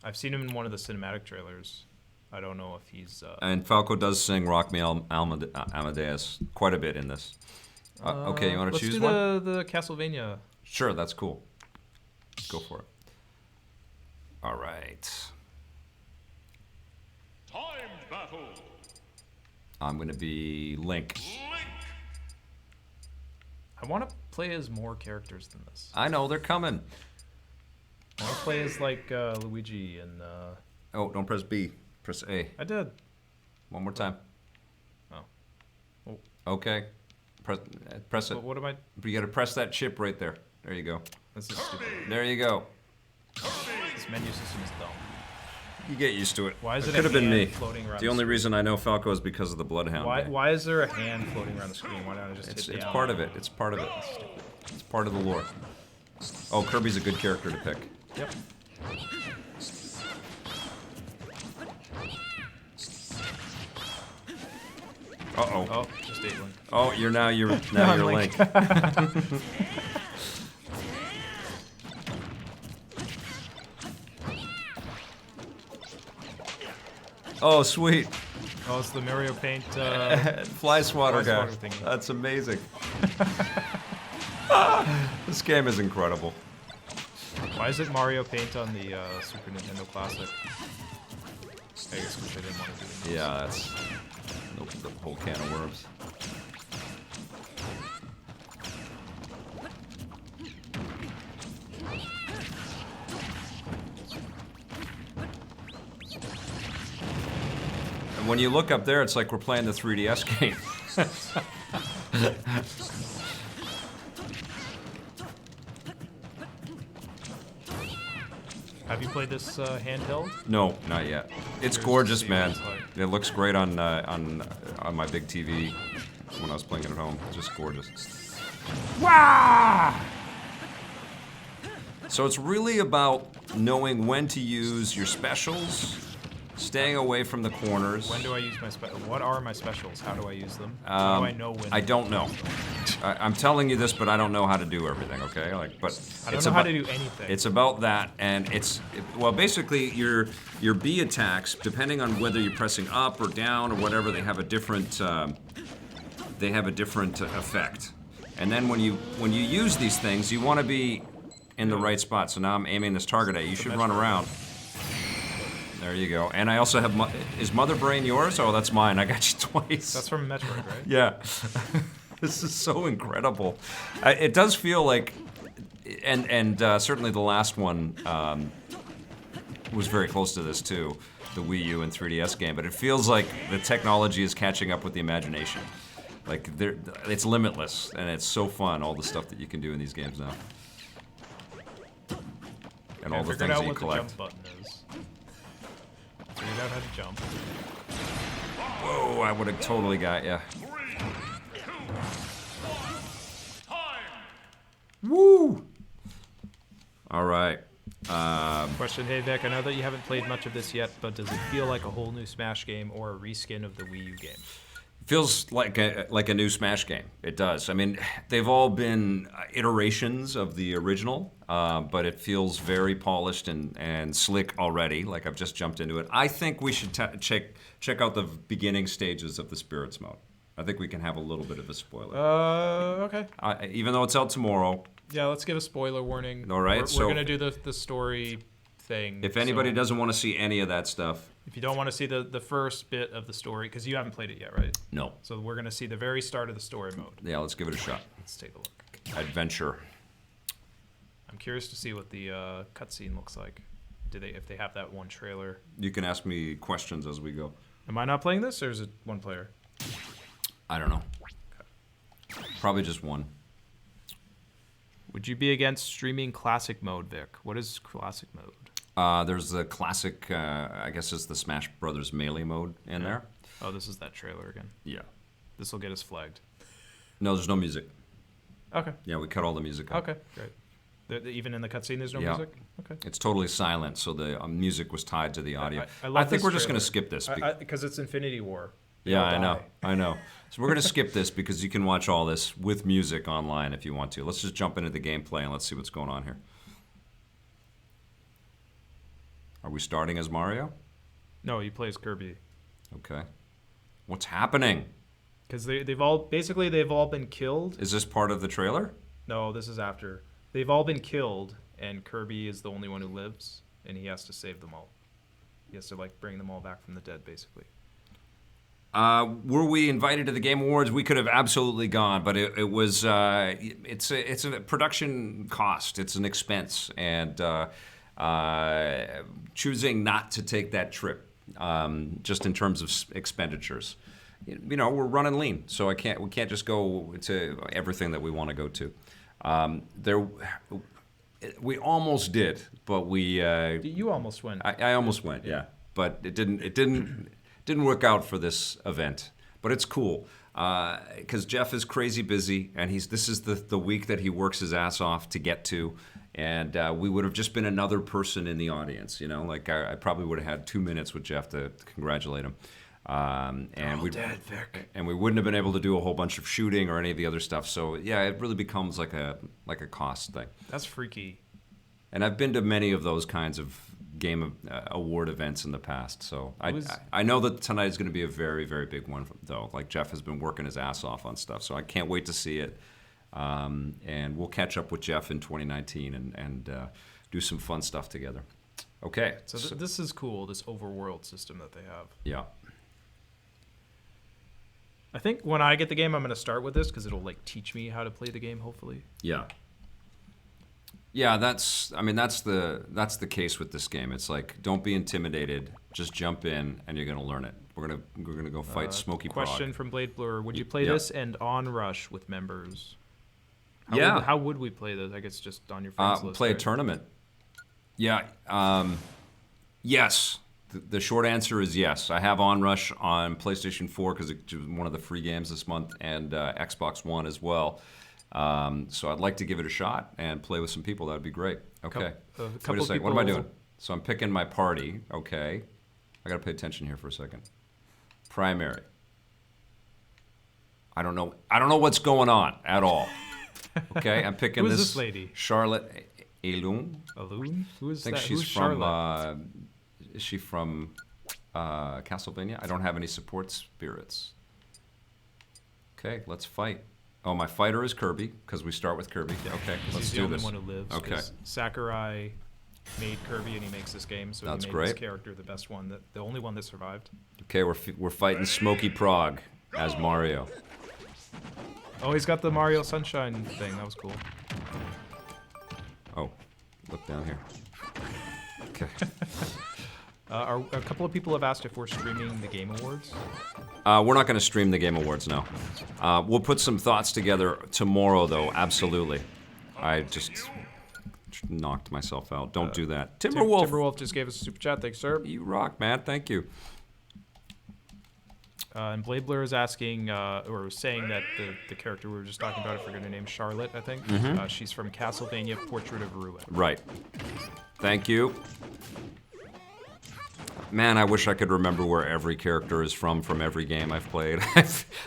I've seen him in one of the cinematic trailers. I don't know if he's... And Falco does sing Rock Me Amadeus quite a bit in this. Okay, you want to choose one? Let's do the Castlevania. Sure, that's cool. Go for it. All right. Time battle. I'm going to be Link. I want to play as more characters than this. I know, they're coming. I want to play as like Luigi and... Oh, don't press B. Press A. I did. One more time. Oh. Okay. Press it. What am I... You got to press that chip right there. There you go. This is stupid. There you go. This menu system is dumb. You get used to it. Why is it could have been me. Floating around the only reason I know Falco is because of the Bloodhound. Why is there a hand floating around the screen? Why not just hit It's down? part of it. It's part of it. It's part of the lore. Oh, Kirby's a good character to pick. Yep. Uh-oh. Oh, just ate Link. Oh, you're Link. Oh, sweet. Oh, it's the Mario Paint Fly swatter guy. thingy. That's amazing. This game is incredible. Why is it Mario Paint on the Super Nintendo Classic? I guess because they didn't want to do it. Yeah, that's the whole can of worms. And when you look up there, it's like we're playing the 3DS game. Have you played this handheld? No, not yet. It's gorgeous, man. It looks great on my big TV when I was playing it at home. It's just gorgeous. Wah! So it's really about knowing when to use your specials, staying away from the corners. When do I use my what are my specials? How do I use them? How do I know when? I don't know. I'm telling you this, but I don't know how to do everything. Okay, but I don't know how to do anything. It's about that, and well, basically your B attacks, depending on whether you're pressing up or down or whatever, they have a different effect. And then when you use these things, you want to be in the right spot. So now I'm aiming this target at you. You should run around. There you go. And I also have... Is Mother Brain yours? Oh, that's mine. I got you twice. That's from Metroid, right? Yeah. This is so incredible. It does feel like... And certainly the last one was very close to this, too. The Wii U and 3DS game. But it feels like the technology is catching up with the imagination. Like, it's limitless. And it's so fun, all the stuff that you can do in these games now. And all the things that you collect. Figured out what the jump button is. Figured out how to jump. Whoa, I would have totally got ya. Woo! Alright. Question, hey Vic, I know that you haven't played much of this yet, but does it feel like a whole new Smash game or a reskin of the Wii U game? Feels like a new Smash game. It does. I mean, they've all been iterations of the original, but it feels very polished and slick already. Like I've just jumped into it. I think we should check out the beginning stages of the Spirits mode. I think we can have a little bit of a spoiler. Okay. Even though it's out tomorrow. Yeah, let's give a spoiler warning. All right. We're gonna do the story thing. If anybody So doesn't want to see any of that stuff, if you don't want to see the first bit of the story, because you haven't played it yet, right? no. So we're gonna see the very start of the story mode. Yeah, let's give it a shot. Let's take a look. Adventure. I'm curious to see what the cutscene looks like. If they have that one trailer? You can ask me questions as we go. Am I not playing this, or is it one player? I don't know. Probably just one. Would you be against streaming classic mode, Vic? What is classic mode? There's the classic, I guess it's the Smash Brothers Melee mode in there. Oh, this is that trailer again. Yeah. This will get us flagged. No, there's no music. Okay. Yeah, we cut all the music out. Okay, great. Even in the cutscene, there's no Yeah. music? Okay. It's totally silent, so the music was tied to the audio. I love I think this we're just going to trailer. skip this. Because it's Infinity War. They Yeah, all die. I know. So we're going to skip this because you can watch all this with music online if you want to. Let's just jump into the gameplay and let's see what's going on here. Are we starting as Mario? No, he plays Kirby. Okay. What's happening? Because they've all been killed. Is this part of the trailer? No, this is after. They've all been killed, and Kirby is the only one who lives, and he has to save them all. He has to like bring them all back from the dead, basically. Were we invited to the Game Awards? We could have absolutely gone, but it was it's a production cost. It's an expense, and choosing not to take that trip, just in terms of expenditures. You know, we're running lean, so we can't just go to everything that we want to go to. We almost did, but we. You almost went. I almost went, yeah, but it didn't work out for this event. But it's cool because Jeff is crazy busy, and this is the week that he works his ass off to get to, and we would have just been another person in the audience. You know, like I probably would have had 2 minutes with Jeff to congratulate him. And we dead, Vic. And we wouldn't have been able to do a whole bunch of shooting or any of the other stuff. So yeah, it really becomes like a cost thing. That's freaky. And I've been to many of those kinds of game award events in the past. So I know that tonight is going to be a very, very big one though. Like Jeff has been working his ass off on stuff, so I can't wait to see it. And we'll catch up with Jeff in 2019 and do some fun stuff together. Okay. So this is cool. This overworld system that they have. Yeah. I think when I get the game, I'm going to start with this because it'll like teach me how to play the game. Hopefully. Yeah. Yeah, that's the case with this game. It's like, don't be intimidated. Just jump in, and you're gonna learn it. We're gonna go fight Smokey Prague. Question from Blade Blur: would you play this and on Rush with members? How would we play this? I guess just on your friends list. Play right? a tournament. Yeah. Yes. The short answer is yes. I have Onrush on PlayStation 4 because it's one of the free games this month, and Xbox One as well. So I'd like to give it a shot and play with some people. That'd be great. Okay. Wait a second. What am I doing? So I'm picking my party. Okay. I got to pay attention here for a second. Primary. I don't know what's going on at all. Okay. I'm picking Who is this lady? Charlotte Elun. Alun? Who is I think that? she's Who's from. Charlotte? Is she from Castlevania? I don't have any support spirits. Okay, let's fight. Oh, my fighter is Kirby because we start with Kirby. Okay, let's do this. He's the only one who lives. Okay. Sakurai made Kirby and he makes this game, so That's he made great. his character the best one, the only one that survived. Okay, we're fighting Smokey Prague as Mario. Oh, he's got the Mario Sunshine thing. That was cool. Oh, look down here. Okay. A couple of people have asked if we're streaming the Game Awards. We're not going to stream the Game Awards now. We'll put some thoughts together tomorrow, though. Absolutely. I just knocked myself out. Don't do that. Timberwolf. Timberwolf just gave us a super chat. Thanks, sir. You rock, man. Thank you. And Blade Blur is asking, or saying that the character we were just talking about, I forget her name, Charlotte, I think. She's from Castlevania Portrait of Ruin. Right. Thank you. Man, I wish I could remember where every character is from every game I've played.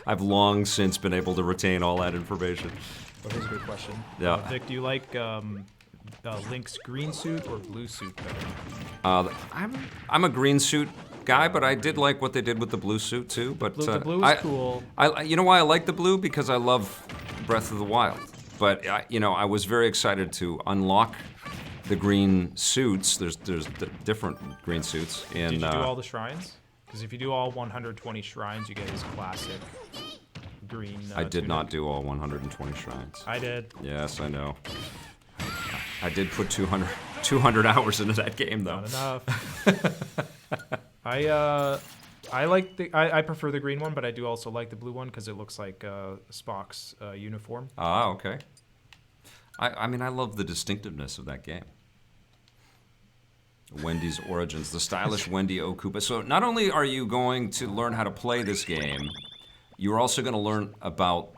I've long since been able to retain all that information. Well, here's a good question. Yeah. Vic, do you like Link's green suit or blue suit better? I'm a green suit guy, but I did like what they did with the blue suit too. But the blue is cool. You know why I like the blue? Because I love Breath of the Wild. But I was very excited to unlock the green suits. There's different green suits. In, Did you do all the shrines? Because if you do all 120 shrines, you get his classic green. I did not do all 120 shrines. I did. Yes, I know. I did put 200 hours into that game, though. Not enough. I prefer the green one, but I do also like the blue one because it looks like Spock's uniform. Ah, okay. I mean, I love the distinctiveness of that game. Wendy's Origins, the stylish Wendy Okupa. So not only are you going to learn how to play this game, you're also going to learn about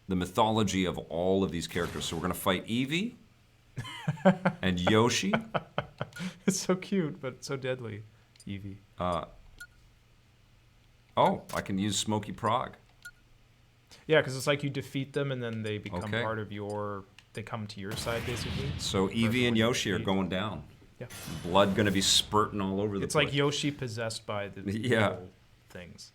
the mythology of all of these characters. So we're going to fight Eevee and Yoshi. It's so cute, but so deadly. Eevee. Oh, I can use Smokey Prague. Yeah, because it's like you defeat them and then they become Okay. part of your... They come to your side, basically. So Eevee and Yoshi are going down. Yeah. Blood going to be spurting all over the place. It's like Yoshi possessed by the Yeah. evil things.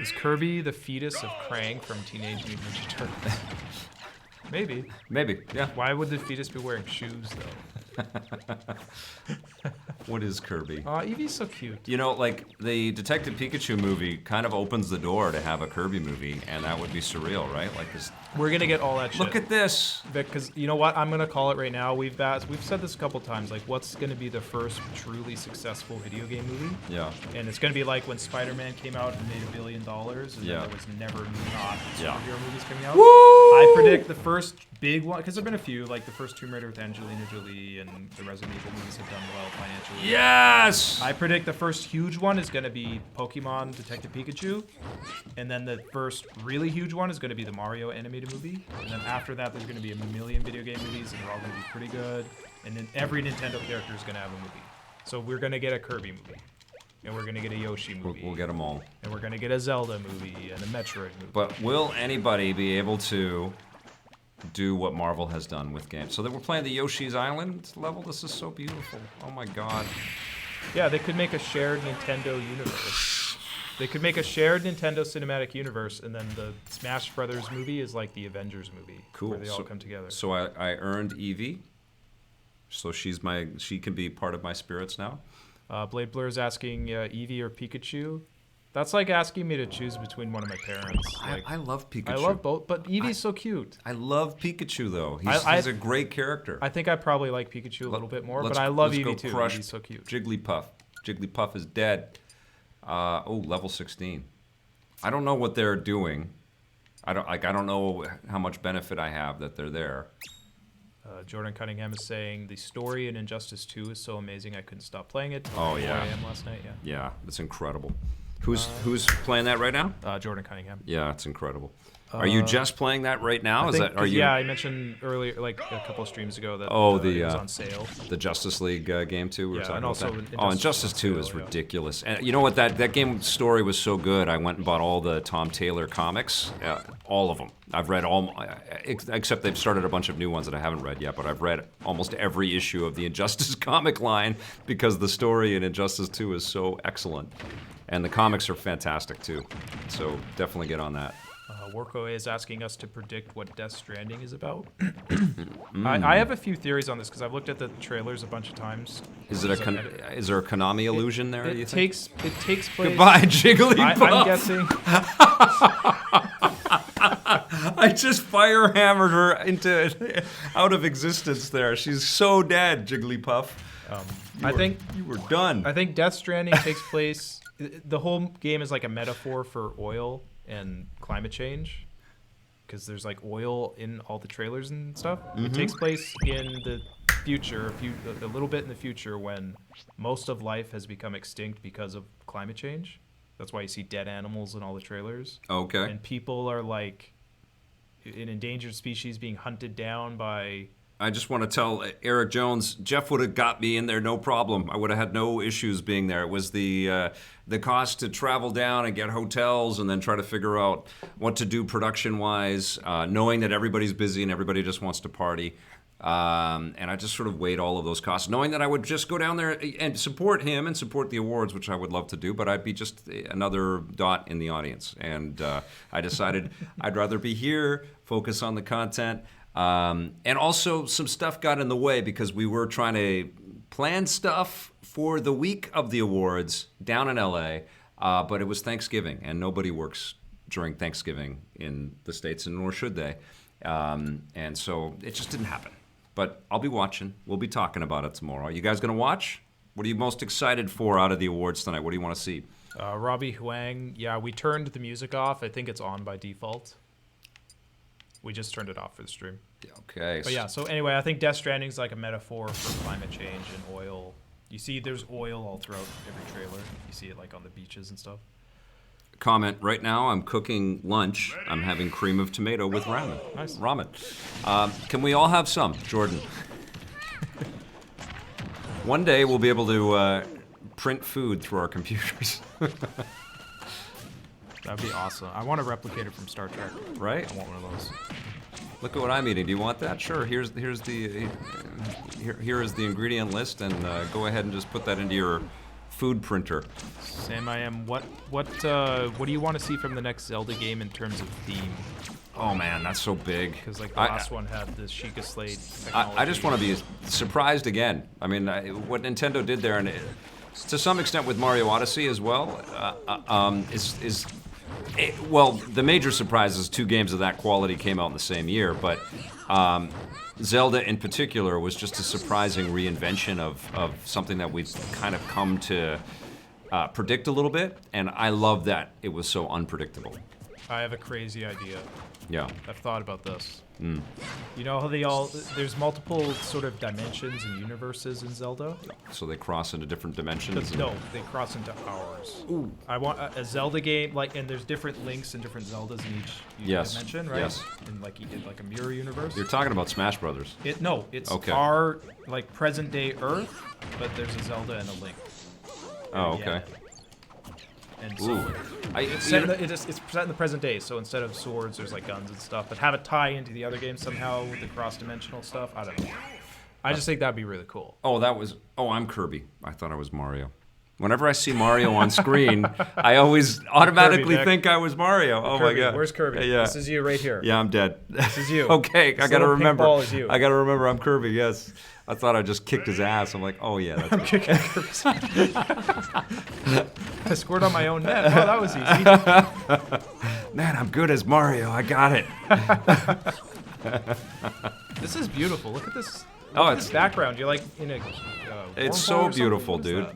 Is Kirby the fetus of Krang from Teenage Mutant Ninja Turtles? Maybe. Maybe, yeah. Why would the fetus be wearing shoes, though? What is Kirby? Eevee's so cute. You know, like, the Detective Pikachu movie kind of opens the door to have a Kirby movie, and that would be surreal, right? Like, this. We're gonna get all that shit. Look at this! Because you know what? I'm gonna call it right now. We've said this a couple times. Like, what's gonna be the first truly successful video game movie? Yeah. And it's gonna be like when Spider-Man came out and made $1 billion, and Yeah. then there was never not Yeah. superhero movies coming out. Woo! I predict the first big one, because there've been a few, like the first Tomb Raider with Angelina Jolie and the Resident Evil movies have done well financially. Yes! I predict the first huge one is going to be Pokemon Detective Pikachu, and then the first really huge one is going to be the Mario animated movie, and then after that there's going to be a million video game movies, and they're all going to be pretty good, and then every Nintendo character is going to have a movie. So we're going to get a Kirby movie, and we're going to get a Yoshi movie, We'll get them all. and we're going to get a Zelda movie, and a Metroid movie. But will anybody be able to do what Marvel has done with games? So that we're playing the Yoshi's Island level? This is so beautiful. Oh my god. Yeah, they could make a shared Nintendo universe. They could make a shared Nintendo cinematic universe, and then the Smash Brothers movie is like the Avengers movie, Cool. where they all come together. So I earned Eevee. So she can be part of my spirits now. Blade Blur is asking Eevee or Pikachu. That's like asking me to choose between one of my parents. Like, I love Pikachu. I love both, but Eevee's so cute. I love Pikachu though. I- He's a great character. I think I probably like Pikachu a little bit more, but Let's- I love let's go Eevee too. crush Eevee's so cute. Jigglypuff. Jigglypuff is dead. Level 16. I don't know what they're doing. I don't know how much benefit I have that they're there. Jordan Cunningham is saying the story in Injustice 2 is so amazing I couldn't stop playing it. Oh, 4 yeah. a.m. last night. Yeah. Yeah, it's incredible. Who's playing that right now? Jordan Cunningham. Yeah, it's incredible. Are you just playing that right now? Yeah, I mentioned earlier, like a couple of streams ago, that it was on sale. The Justice League game too? Yeah, and also Injustice Injustice 2 on is sale, yeah. ridiculous. And you know what? That game story was so good. I went and bought all the Tom Taylor comics, all of them. I've read all, except they've started a bunch of new ones that I haven't read yet. But I've read almost every issue of the Injustice comic line because the story in Injustice 2 is so excellent, and the comics are fantastic too. So definitely get on that. Worko is asking us to predict what Death Stranding is about. I have a few theories on this because I've looked at the trailers a bunch of times. Is there a Konami illusion there? Do you think? It takes place. Goodbye, Jigglypuff. I'm guessing. I just fire hammered her out of existence there. She's so dead, Jigglypuff. I think you were done. I think Death Stranding takes place. The whole game is like a metaphor for oil and climate change, because there's like oil in all the trailers and stuff. It takes place in the future, a little bit in the future, when most of life has become extinct because of climate change. That's why you see dead animals in all the trailers. Okay. And people are like an endangered species being hunted down by... I just want to tell Eric Jones, Jeff would have got me in there, no problem. I would have had no issues being there. It was the cost to travel down and get hotels and then try to figure out what to do production-wise, knowing that everybody's busy and everybody just wants to party. And I just sort of weighed all of those costs, knowing that I would just go down there and support him and support the awards, which I would love to do, but I'd be just another dot in the audience. And I decided I'd rather be here, focus on the content. And also some stuff got in the way because we were trying to plan stuff for the week of the awards down in LA, but it was Thanksgiving, and nobody works during Thanksgiving in the States, and nor should they. And so it just didn't happen. But I'll be watching. We'll be talking about it tomorrow. You guys going to watch? What are you most excited for out of the awards tonight? What do you want to see? Robbie Huang, yeah, we turned the music off. I think it's on by default. We just turned it off for the stream. Yeah, okay. But yeah, so anyway, I think Death Stranding's like a metaphor for climate change and oil. You see there's oil all throughout every trailer. You see it like on the beaches and stuff. Comment, right now I'm cooking lunch. I'm having cream of tomato with ramen. Nice. Ramen. Can we all have some, Jordan? One day we'll be able to print food through our computers. That'd be awesome. I want a replicator from Star Trek. Right? I want one of those. Look at what I'm eating. Do you want that? Sure. Here is the ingredient list, and go ahead and just put that into your food printer. Sam, I am. What do you want to see from the next Zelda game in terms of theme? Oh man, that's so big. Because like the last one had the Sheikah Slade technology. I just want to be surprised again. I mean, what Nintendo did there, and to some extent with Mario Odyssey as well, well, the major surprise is 2 games of that quality came out in the same year, but Zelda in particular was just a surprising reinvention of something that we've kind of come to predict a little bit, and I love that it was so unpredictable. I have a crazy idea. Yeah. I've thought about this. Mm. You know how there's multiple sort of dimensions and universes in Zelda? So they cross into different dimensions? No, they cross into ours. Ooh. I want a Zelda game, and there's different links and different Zeldas in each dimension, right? Yes. In like a mirror universe. You're talking about Smash Brothers. It's okay. our like present day Earth, but there's a Zelda and a Link. Oh, okay. And so it's set in the present day, so instead of swords, there's like guns and stuff, but have it tie into the other games somehow with the cross-dimensional stuff. I don't know. I just think that'd be really cool. Oh, I'm Kirby. I thought I was Mario. Whenever I see Mario on screen, I always automatically think I was Mario. Oh Kirby, my god. Where's Kirby? Yeah. This is you right here. Yeah, I'm dead. This is you. Okay, I gotta remember. Ball is you. I gotta remember I'm Kirby, yes. I thought I just kicked his ass. I'm like, oh yeah, that's I'm kicking Kirby's I scored on my own net. Oh, that was easy. Man, I'm good as Mario. I got it. This is beautiful. Look at this. Oh, it's background. You're like in a. It's so beautiful, dude.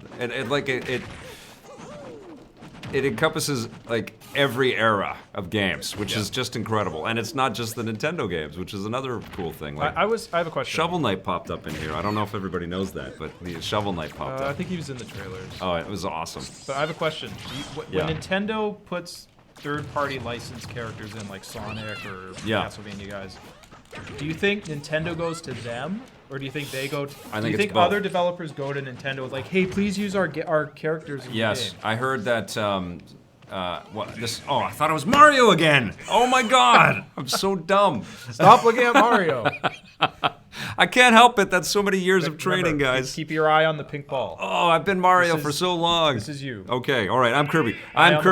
It encompasses like every era of games, which is just incredible. And it's not just the Nintendo games, which is another cool thing. Like I have a question. Shovel Knight popped up in here. I don't know if everybody knows that, but the Shovel Knight popped up. I think he was in the trailers. Oh, it was awesome. But I have a question. When Nintendo puts third-party licensed characters in, like Sonic or Castlevania guys, do you think Nintendo goes to them? Or do you think they go? Do you think other developers go to Nintendo like, "Hey, please use our characters"? In the game? I heard that. I thought it was Mario again. Oh my God, I'm so dumb. Stop looking at Mario. I can't help it. That's so many years of training, remember, guys. Keep your eye on the pink ball. Oh, I've been Mario for so long. This is you. Okay, all right. I'm Kirby. I'm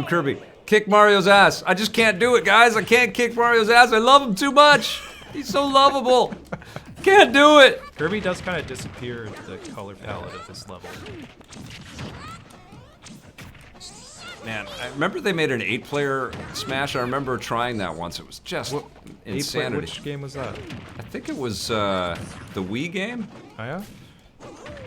Kirby. Kick Mario's ass. I just can't do it, guys. I can't kick Mario's ass. I love him too much. He's so lovable. Can't do it. Kirby does kind of disappear into the color palette of this level. Man, I remember they made an 8-player Smash. I remember trying that once. It was just insanity. Which game was that? I think it was the Wii game. Oh yeah?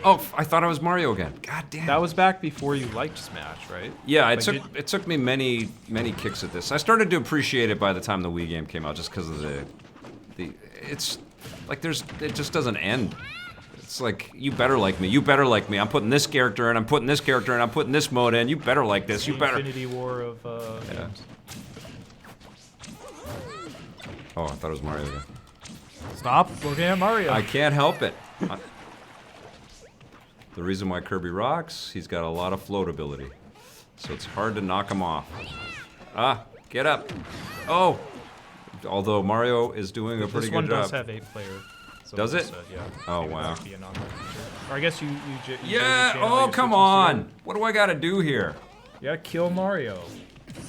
Oh, I thought I was Mario again. God damn. That was back before you liked Smash, right? Yeah, it took me many kicks at this. I started to appreciate it by the time the Wii game came out, just because of it's like it just doesn't end. It's like, you better like me. You better like me. I'm putting this character in. I'm putting this character in. I'm putting this mode in. You better like this. You better. Infinity War of games. Oh, I thought it was Mario again. Stop looking at Mario. I can't help it. The reason why Kirby rocks, he's got a lot of floatability. So it's hard to knock him off. Ah, get up. Oh. Although Mario is doing a pretty good job. This one does have 8-player. Does it? Said, yeah. Oh, wow. Or I guess you yeah, oh, come on. What do I got to do here? You got to kill Mario.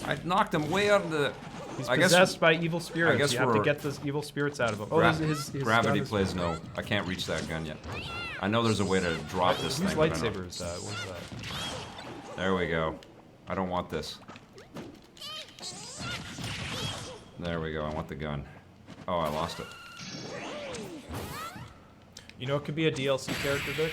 I knocked him way out of the... He's I guess possessed by evil spirits. guess You have to we're- get the evil spirits out of him. Oh, his Gravity gun is- plays no. I can't reach that gun yet. I know there's a way to drop this Whose thing. but I don't- lightsaber is that? What is that? There we go. I don't want this. There we go. I want the gun. Oh, I lost it. You know, it could be a DLC character, Vic.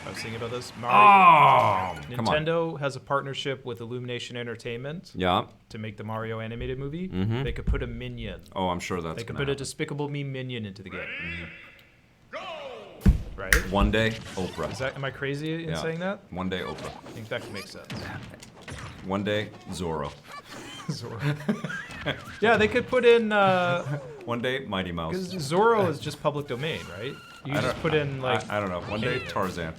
I was thinking about this. Mario. Oh, come on. Nintendo has a partnership with Illumination Entertainment Yeah. to make the Mario animated movie. Mhm. They could put a minion. Oh, I'm sure that's They could gonna put a happen. Despicable Me minion into the game. Mm-hmm. Right? One day, Oprah. Is that? Am I crazy in Yeah. saying that? One day, Oprah. I think that could make sense. One day, Zorro. Zorro. Yeah, they could put in. One day, Mighty Mouse. Because Zorro is just public domain, right? You I just don't- put in like. I don't know. One day, anything. Tarzan.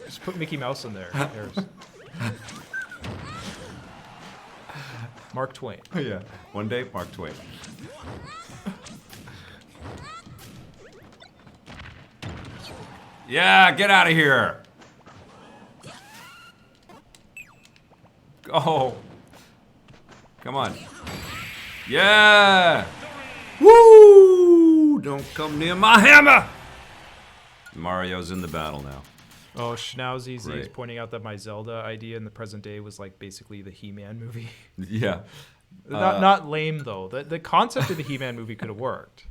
Just put Mickey Mouse in there. There's Mark Twain. Yeah. One day, Mark Twain. Yeah, get out of here. Oh. Come on. Yeah. Woo! Don't come near my hammer. Mario's in the battle now. Oh, Schnauzy is Right. pointing out that my Zelda idea in the present day was like basically the He-Man movie. Yeah. Not lame though. The concept of the He-Man movie could have worked.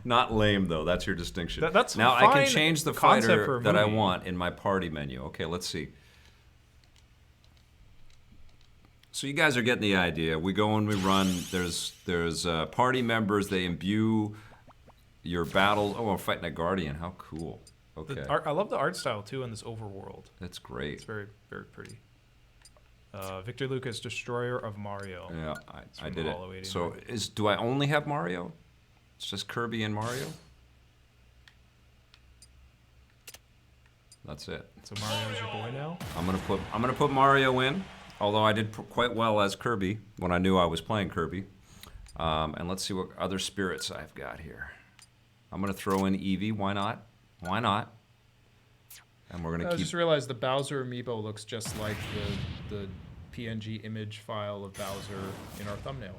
Not lame though. That's your distinction. That's now I fine can change the concept fighter for a that I movie. want in my party menu. Okay, let's see. So you guys are getting the idea. We go and we run. There's party members. They imbue your battle. Oh, I'm fighting a guardian. How cool. Okay, I love the art style too in this overworld. that's great. It's very, very pretty. Victor Lucas, Destroyer of Mario. Yeah, I from did it. Hollow 89. So do I only have Mario? It's just Kirby and Mario. That's it. So Mario's your boy now? I'm gonna put Mario in. Although I did quite well as Kirby when I knew I was playing Kirby. And let's see what other spirits I've got here. I'm gonna throw in Eevee. Why not? Why not? And we're gonna I keep. just realized the Bowser amiibo looks just like the PNG image file of Bowser in our thumbnail.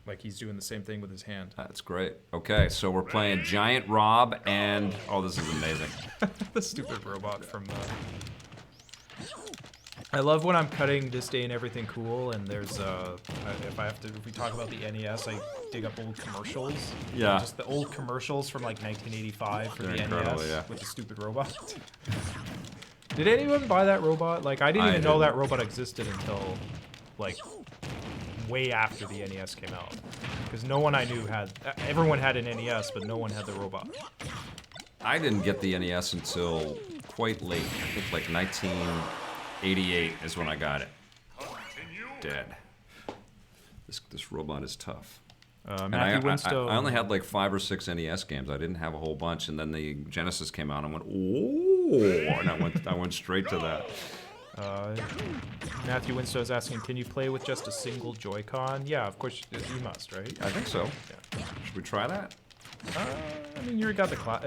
Like he's doing the same thing with his hand. That's great. Okay, so we're playing GiantRob and oh, this is amazing. The stupid robot from I love when I'm cutting This Day and Everything Cool, and there's if we talk about the NES, I dig up old commercials. Yeah. Just the old commercials from like 1985 for They're the incredible, NES yeah. with the stupid robot. Did anyone buy that robot? Like I didn't even know that robot existed until like way after the NES came out. Because no one I knew had, everyone had an NES, but no one had the robot. I didn't get the NES until quite late. I think like 1988 is when I got it. Dead. This robot is tough. And Matthew Winstow. I only had like 5 or 6 NES games. I didn't have a whole bunch, and then the Genesis came out, and I went, oh, and I went straight to that. Matthew Winstow is asking, can you play with just a single Joy-Con? Yeah, of course you must, right? I think so. Yeah. Should we try that? I mean, you got the class.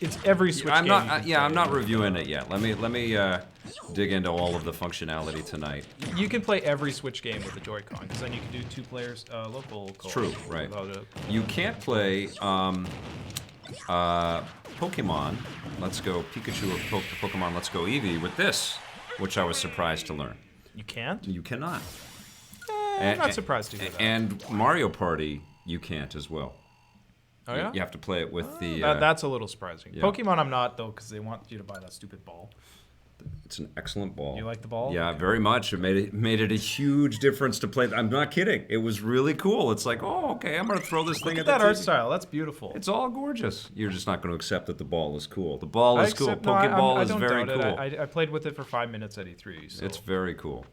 It's every Switch I'm game. not. Yeah, I'm not reviewing it yet. Let me dig into all of the functionality tonight. You can play every Switch game with the Joy-Con, because then you can do 2 players local. It's true, right? You can't play Pokemon Let's Go Pikachu or Pokemon Let's Go Eevee with this, which I was surprised to learn. You can't? You cannot. I'm not surprised to hear that. And Mario Party, you can't as well. Oh, yeah? You have to play it with the... that's a little surprising. yeah. Pokemon I'm not, though, because they want you to buy that stupid ball. It's an excellent ball. You like the ball? Yeah, very much. It made it a huge difference to play. I'm not kidding. It was really cool. It's like, oh, okay, I'm going to throw this thing Look at at that the art TV. style. That's beautiful. It's all gorgeous. You're just not going to accept that the ball is cool. The ball is cool. I Pokeball is don't very doubt cool. it. I played with it for 5 minutes at E3. So. It's very cool.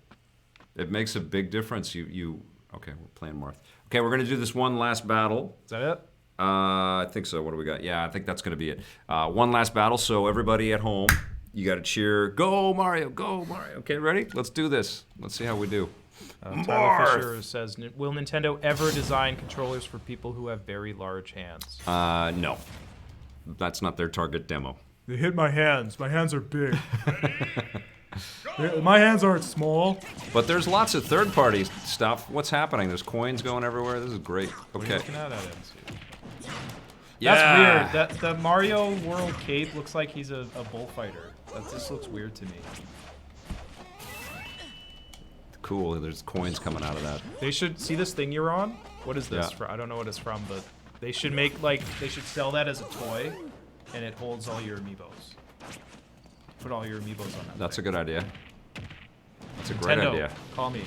It makes a big difference. Okay, we're playing Marth. Okay, we're going to do this one last battle. Is that it? I think so. What do we got? Yeah, I think that's going to be it. One last battle. So everybody at home, you got to cheer. Go Mario! Go Mario! Okay, ready? Let's do this. Let's see how we do. Tyler Fisher says, will Nintendo ever design controllers for people who have very large hands? No. That's not their target demo. They hit my hands. My hands are big. My hands aren't small. But there's lots of third-party stuff. What's happening? There's coins going everywhere. This is great. Okay. Yeah. That's weird. The Mario World cape looks like he's a bullfighter. That just looks weird to me. Cool. There's coins coming out of that. They should see this thing you're on. What is this? I don't know what it's from, but they should make they should sell that as a toy, and it holds all your amiibos. Put all your amiibos on that. That's a good idea. That's a great idea. Call me.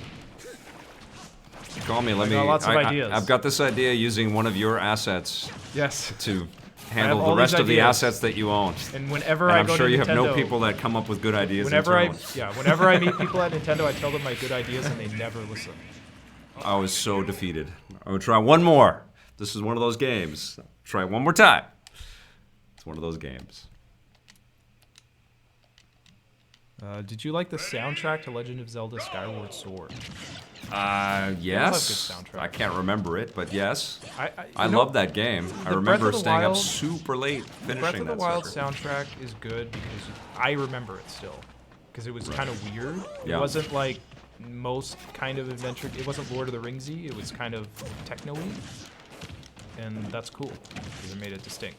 Call me. Let me. Lots of ideas. I've got this idea using one of your assets. Yes. To handle the rest of the assets that you own. And whenever I go to Nintendo, I'm sure you have no people that come up with good ideas. Whenever I meet people at Nintendo, I tell them my good ideas, and they never listen. I was so defeated. I'm gonna try one more. This is one of those games. Try one more time. It's one of those games. Did you like the soundtrack to Legend of Zelda Skyward Sword? Yes. I can't remember it, but yes. I love that game. I remember staying up super late finishing that. Breath of the Wild soundtrack is good because I remember it still. Because it was kind of weird. It wasn't like most kind of adventure. It wasn't Lord of the Ringsy. It was kind of techno-y. And that's cool because it made it distinct.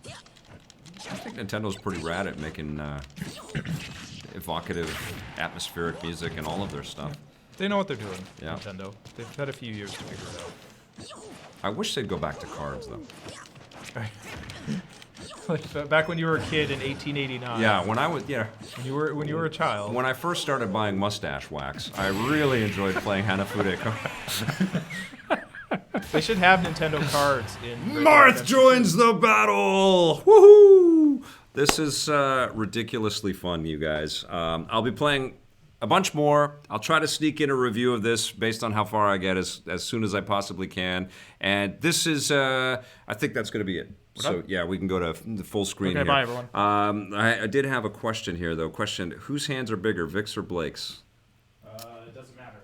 I think Nintendo's pretty rad at making evocative, atmospheric music and all of their stuff. They know what they're doing, Nintendo. They've had a few years to figure it out. I wish they'd go back to cards, though. Like back when you were a kid in 1889. Yeah, when I was, When you were a child. When I first started buying mustache wax, I really enjoyed playing Hanafude cards. They should have Nintendo cards in... Marth joins the battle! Woohoo! This is ridiculously fun, you guys. I'll be playing a bunch more. I'll try to sneak in a review of this based on how far I get as soon as I possibly can. And this is, I think that's going to be it. So, yeah, we can go to the full screen here. Bye, everyone. I did have a question here, though. Question, whose hands are bigger, Vic's or Blake's? It doesn't matter.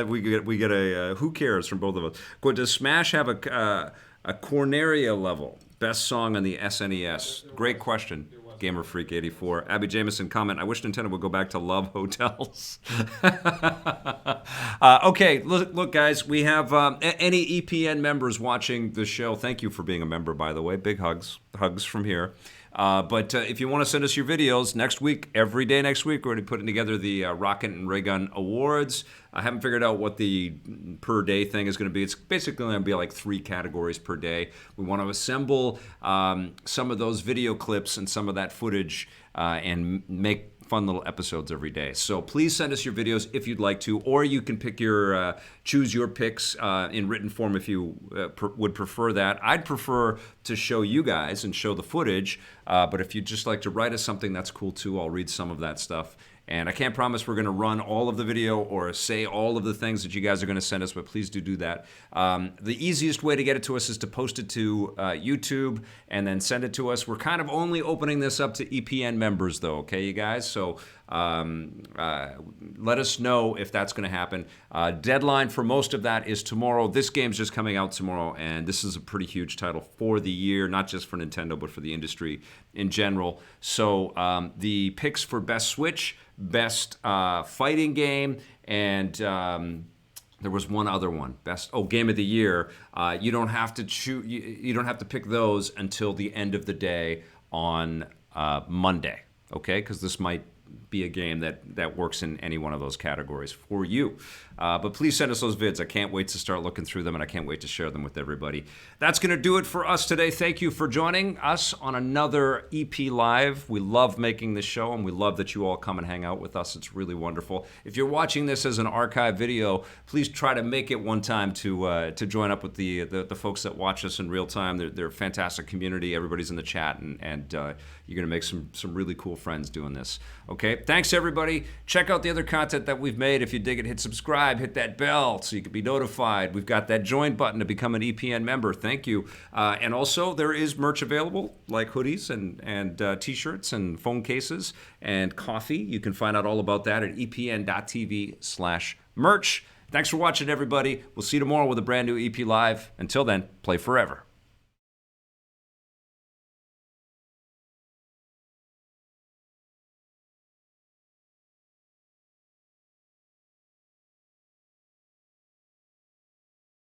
We get a who cares from both of us. Does Smash have a Corneria level? Best song on the SNES? Great question. Gamer Freak 84. Abby Jameson comment. I wish Nintendo would go back to love hotels. Okay, look, guys. We have any EPN members watching the show. Thank you for being a member, by the way. Big hugs from here. But if you want to send us your videos next week, every day next week, we're going to be putting together the Rocket and Ray Gun Awards. I haven't figured out what the per day thing is going to be. It's basically going to be like 3 categories per day. We want to assemble some of those video clips and some of that footage and make fun little episodes every day. So please send us your videos if you'd like to, or you can pick your choose your picks in written form if you would prefer that. I'd prefer to show you guys and show the footage, but if you'd just like to write us something, that's cool too. I'll read some of that stuff. And I can't promise we're going to run all of the video or say all of the things that you guys are going to send us, but please do that. The easiest way to get it to us is to post it to YouTube and then send it to us. We're kind of only opening this up to EPN members, though, okay, you guys? So let us know if that's going to happen. Deadline for most of that is tomorrow. This game's just coming out tomorrow, and this is a pretty huge title for the year, not just for Nintendo, but for the industry in general. So the picks for Best Switch, Best Fighting Game, and there was one other one. Game of the Year. You don't have to choose. You don't have to pick those until the end of the day on Monday. Okay, because this might be a game that works in any one of those categories for you. But please send us those vids. I can't wait to start looking through them, and I can't wait to share them with everybody. That's going to do it for us today. Thank you for joining us on another EP Live. We love making this show, and we love that you all come and hang out with us. It's really wonderful. If you're watching this as an archive video, please try to make it one time to join up with the folks that watch us in real time. They're a fantastic community. Everybody's in the chat, and you're going to make some really cool friends doing this. Okay, thanks everybody. Check out the other content that we've made. If you dig it, hit subscribe, hit that bell so you can be notified. We've got that join button to become an EPN member. Thank you. And also there is merch available, like hoodies and t-shirts and phone cases and coffee. You can find out all about that at epn.tv/merch. Thanks for watching, everybody. We'll see you tomorrow with a brand new EP Live. Until then, play forever.